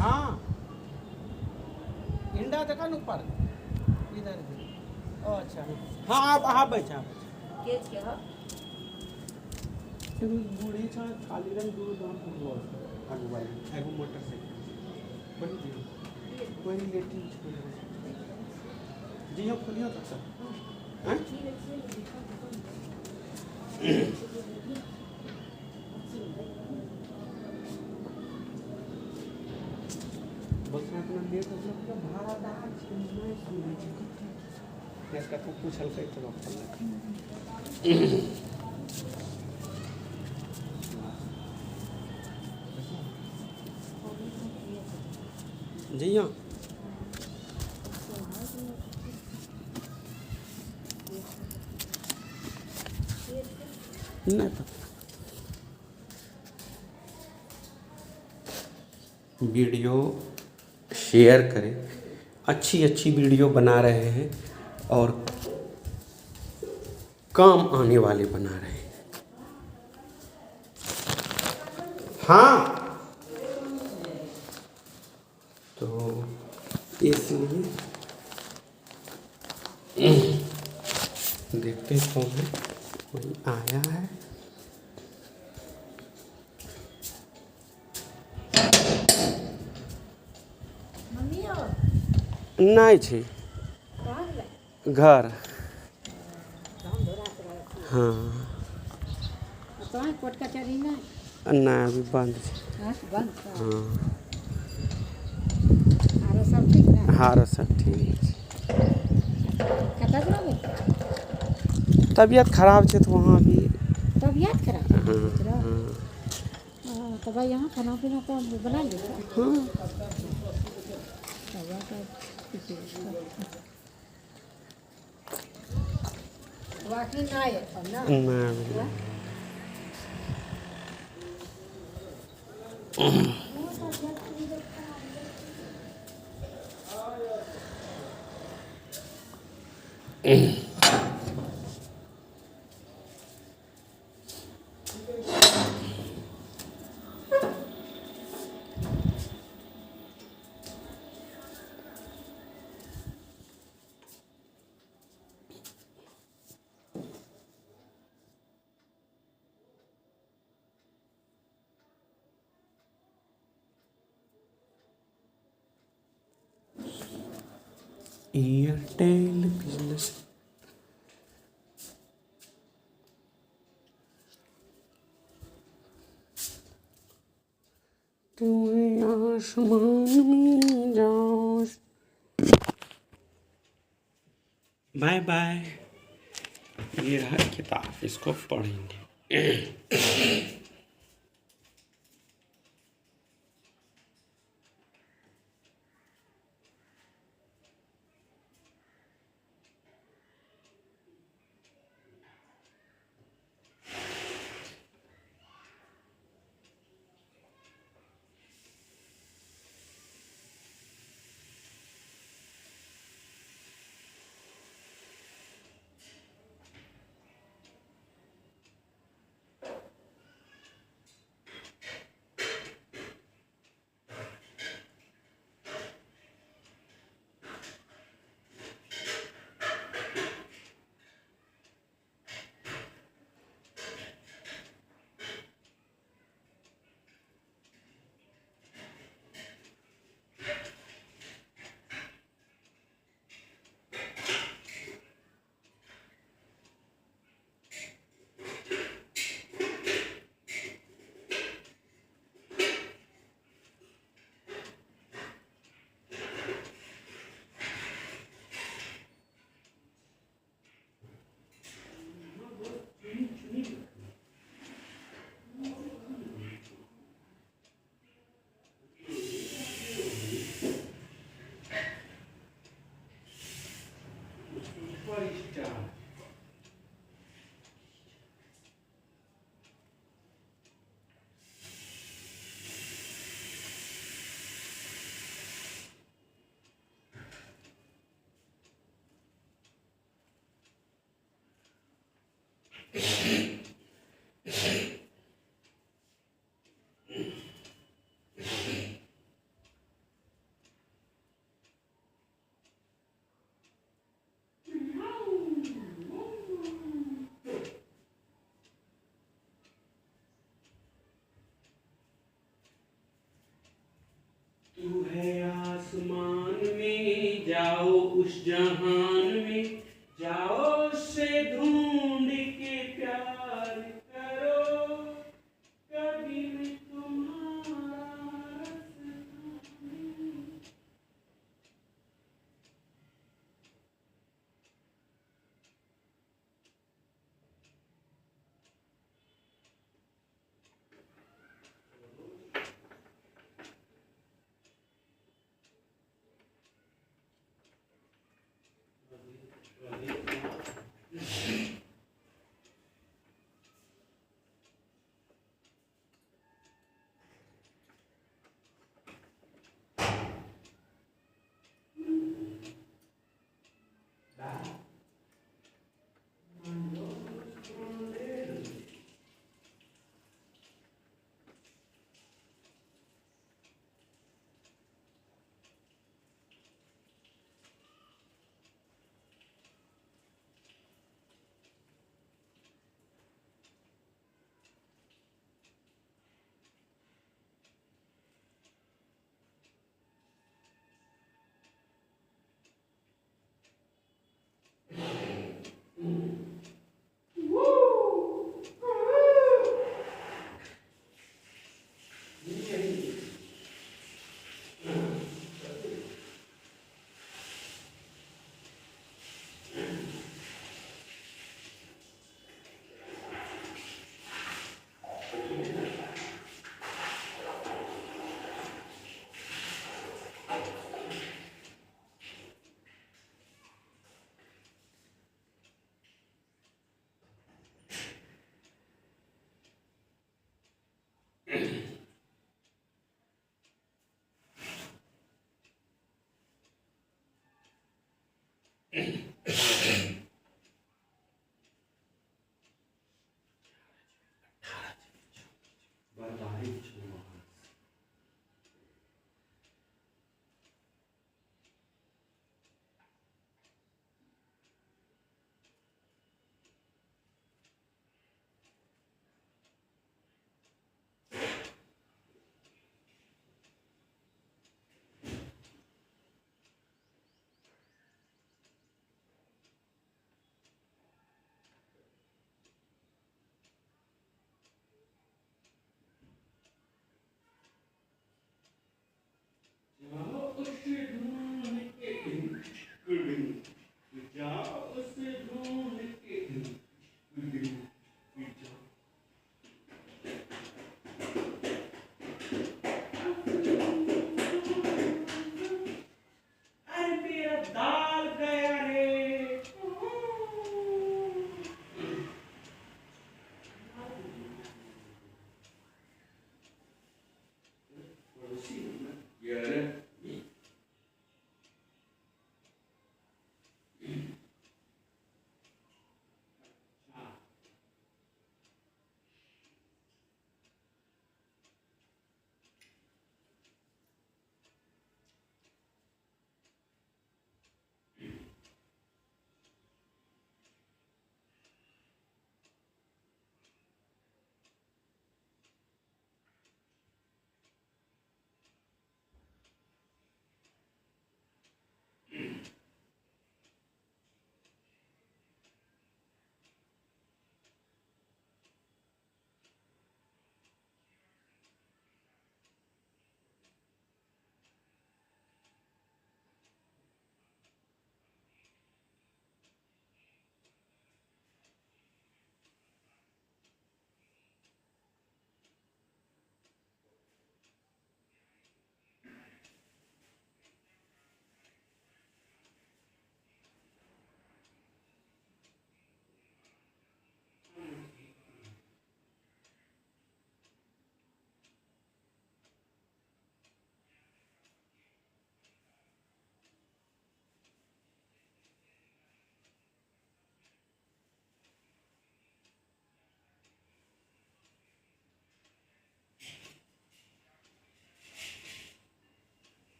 हाँ इंडा देखा न ऊपर इधर ओ अच्छा हाँ आप बैठा केज के हो बूढ़ी छा खाली रंग दूर दाम पकड़ो आगू वाली एगो मोटरसाइकिल बड़ी जी कोई लेटिन जी हाँ खोलिए तो सर हैं बस में अपना लेट हो गया भाड़ा दार नहीं सुन इसका तो कुछ हल्का ही तो जी हाँ नहीं पता वीडियो शेयर करें अच्छी अच्छी वीडियो बना रहे हैं और काम आने वाले बना रहे हैं हाँ तो इसलिए देखते हैं कौन है कोई आया है मम्मी और नहीं छी कहाँ गए? घर धान धोरा के रखे। हाँ तो है कोर्ट कचहरी में नहीं अभी बंद छै हाँ बंद था। हाँ आरो सब ठीक ना? हारो सब ठीक कतऽ जेबै? तबीयत खराब छै तो वहाँ भी तबियत खराब है हाँ तेरा? हाँ हाँ, तो भाई यहाँ खाना पीना तो बना लिया। हाँ तब वाकई ना आए ना? नहीं एयरटेल बिजनेस तुम्हें आसमान में जाओ बाय बाय ये रहा किताब इसको पढ़ेंगे तू है जहान में जाओ से ढूंढ के प्यार करो, कभी मैं तुम्हारा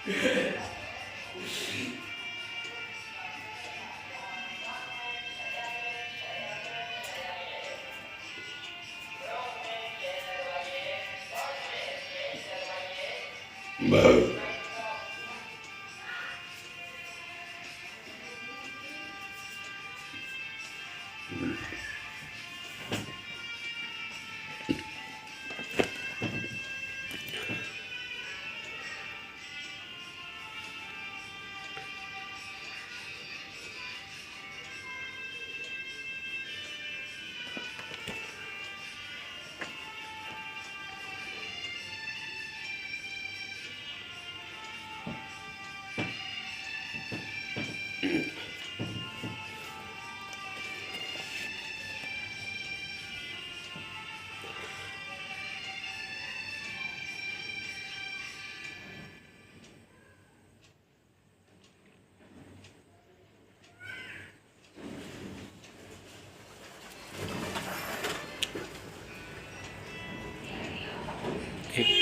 एक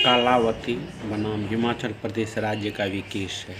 कालावती बनाम हिमाचल प्रदेश राज्य का भी केस है।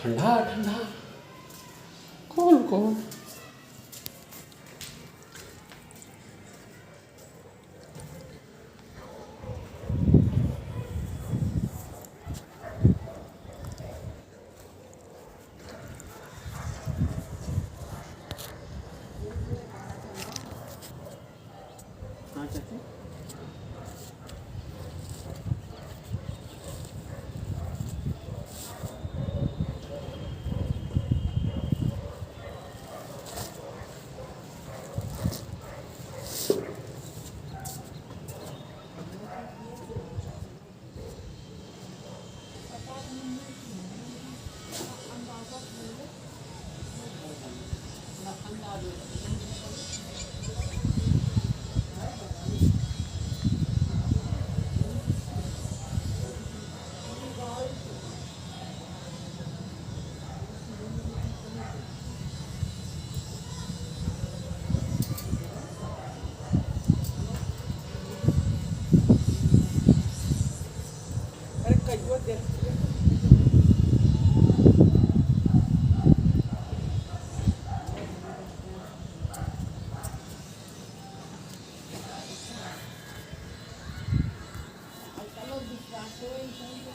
ठंडा ठंडा कूल कूल। हाँ चाची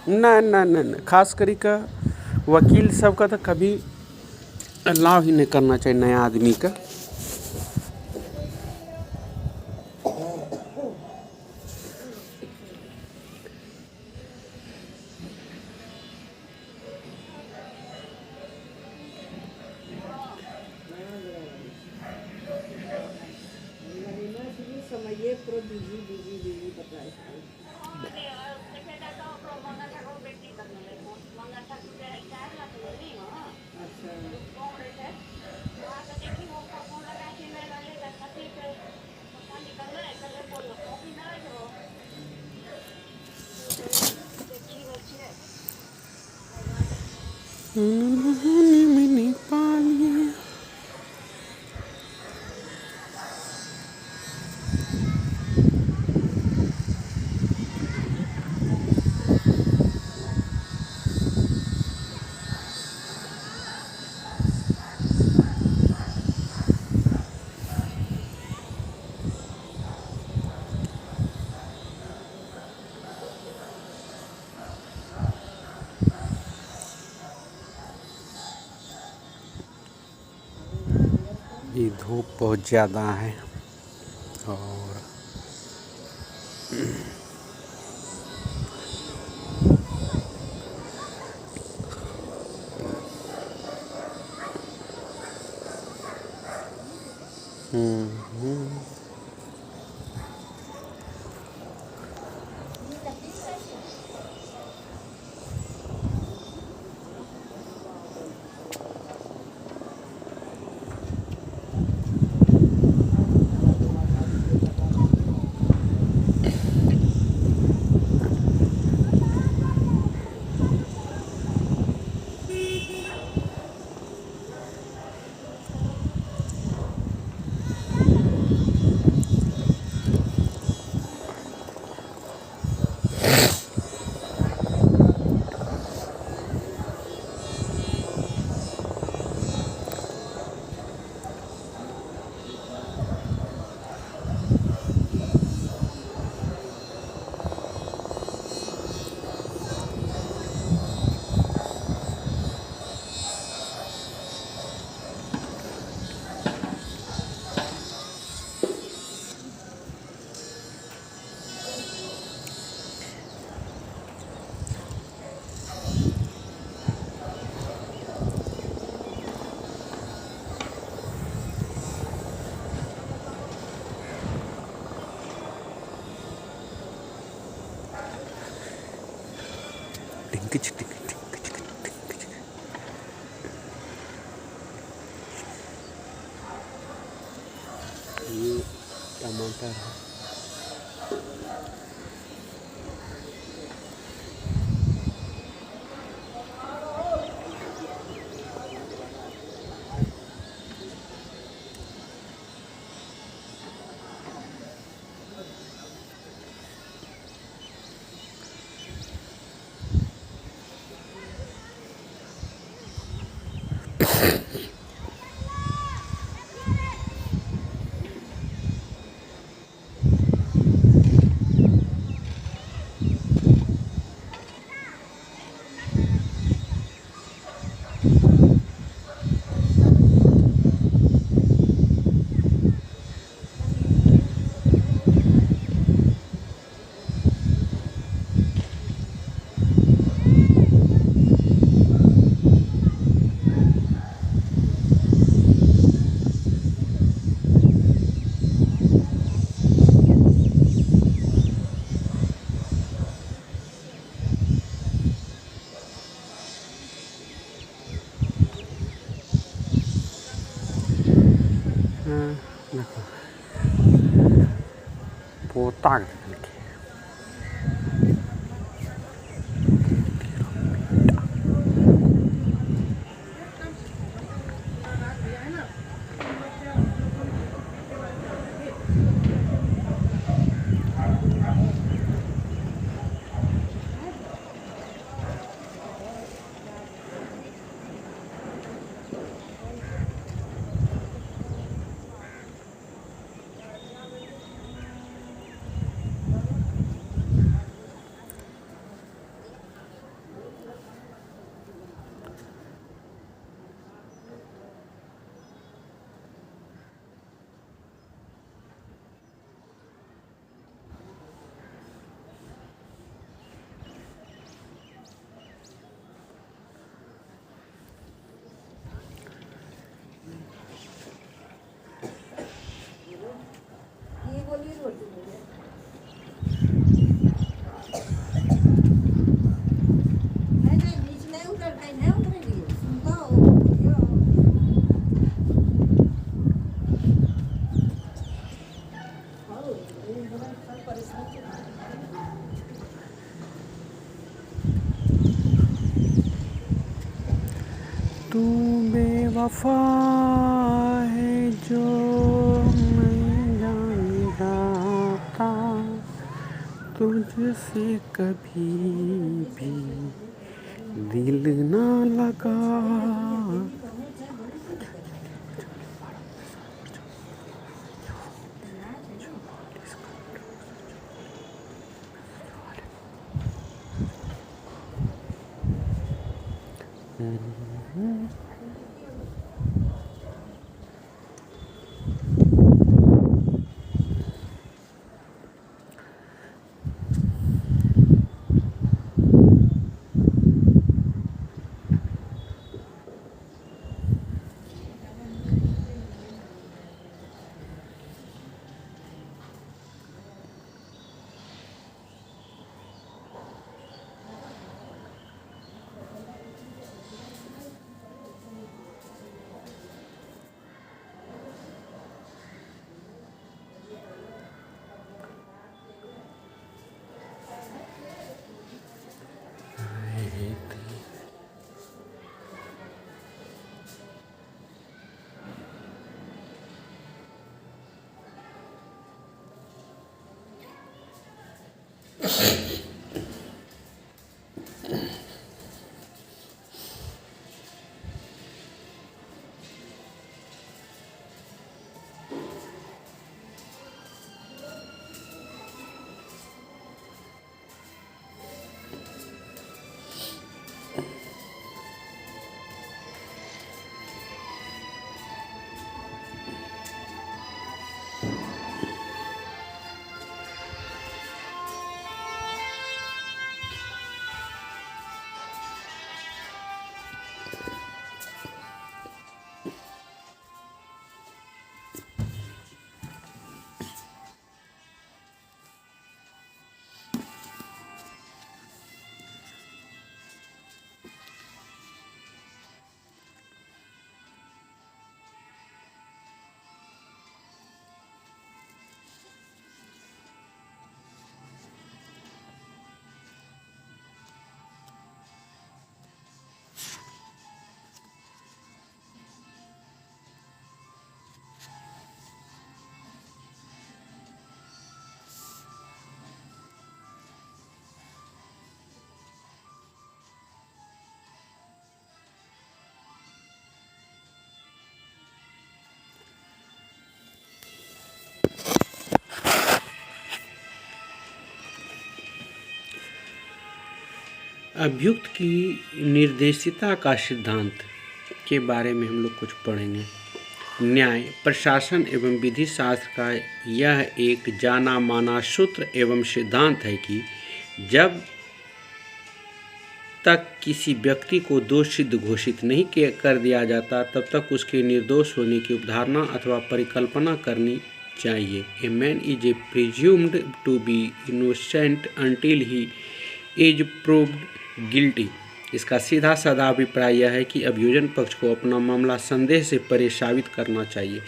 ना ना ना ना, खास करी का वकील सब का तो कभी अलाउ ही नहीं करना चाहिए नया आदमी का। समझिए पूरा बिजी बिजी बिजी बताए। मैंने पा लिया। ये धूप बहुत ज़्यादा है और टिंकिच टिंकिच टिंकिच टिंकिच। ये टमाटर है। देखो पोता ये बोलिए रोटी बोलिए। नहीं बीच नहीं उतर भाई, नहीं उतरेंगे, सुनता हो बोलियो। आओ, ये बड़ा सब परेशान चल रहा है। तू बेवफा है जो मैं जान जाता, तुझसे कभी भी दिल ना लगा। अभियुक्त की निर्देशिता का सिद्धांत के बारे में हम लोग कुछ पढ़ेंगे। न्याय, प्रशासन एवं विधि शास्त्र का यह एक जाना माना सूत्र एवं सिद्धांत है कि जब तक किसी व्यक्ति को दोष सिद्ध घोषित नहीं कर दिया जाता तब तक उसके निर्दोष होने की अवधारणा अथवा परिकल्पना करनी चाहिए। A man is a presumed to be innocent until he is proved guilty. इसका सीधा साधा अभिप्राय यह है कि अभियोजन पक्ष को अपना मामला संदेह से परे साबित करना चाहिए।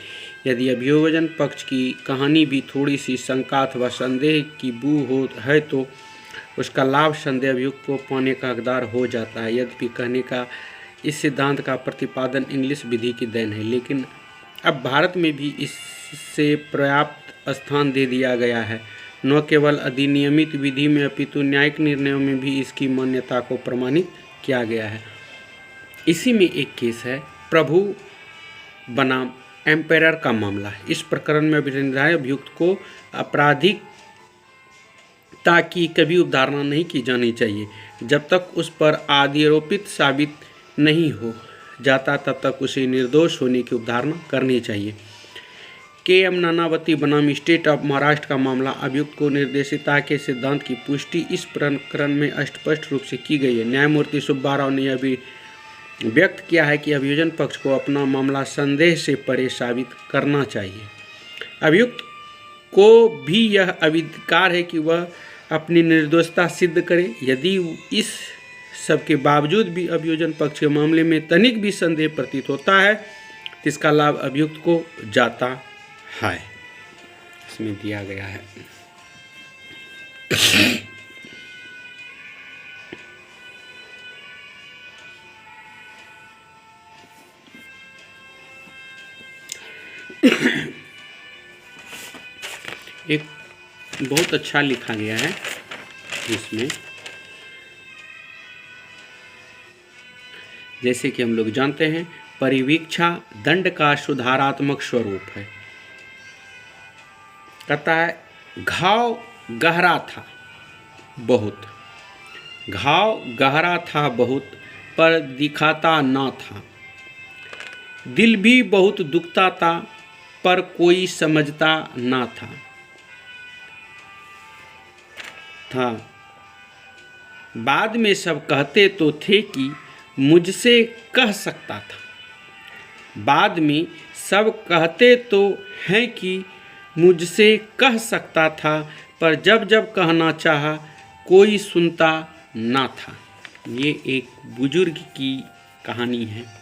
यदि अभियोजन पक्ष की कहानी भी थोड़ी सी शंका अथवा संदेह की बू हो है तो उसका लाभ संदेह अभियुक्त को पाने का हकदार हो जाता है। यद्यपि कहने का इस सिद्धांत का प्रतिपादन इंग्लिश विधि की देन है, लेकिन अब भारत में भी इससे पर्याप्त स्थान दे दिया गया है। न केवल अधिनियमित विधि में अपितु न्यायिक निर्णयों में भी इसकी मान्यता को प्रमाणित किया गया है। इसी में एक केस है प्रभु बनाम एम्पायर का मामला। इस प्रकरण में अभियुक्त को आपराधिकता की कभी अवधारणा नहीं की जानी चाहिए। जब तक उस पर आरोपित साबित नहीं हो जाता तब तक उसे निर्दोष होने की अवधारणा करनी चाहिए। के.एम. नानावती बनाम स्टेट ऑफ महाराष्ट्र का मामला अभियुक्त को निर्देशिता के सिद्धांत की पुष्टि इस प्रकरण में स्पष्ट रूप से की गई है। न्यायमूर्ति सुब्बा राव ने यह भी व्यक्त किया है कि अभियोजन पक्ष को अपना मामला संदेह से परे साबित करना चाहिए। अभियुक्त को भी यह अधिकार है कि वह अपनी निर्दोषता सिद्ध करे। यदि इस सब के बावजूद भी अभियोजन पक्ष के मामले में तनिक भी संदेह प्रतीत होता है तो इसका लाभ अभियुक्त को जाता है। इसमें दिया गया है। एक बहुत अच्छा लिखा गया है इसमें, जैसे कि हम लोग जानते हैं परिवीक्षा दंड का सुधारात्मक स्वरूप है। कहता है घाव गहरा था बहुत, घाव गहरा था बहुत पर दिखाता ना था, दिल भी बहुत दुखता था पर कोई समझता ना था। बाद में सब कहते तो थे कि मुझसे कह सकता था, बाद में सब कहते तो हैं कि मुझसे कह सकता था, पर जब जब कहना चाहा कोई सुनता ना था। ये एक बुजुर्ग की कहानी है।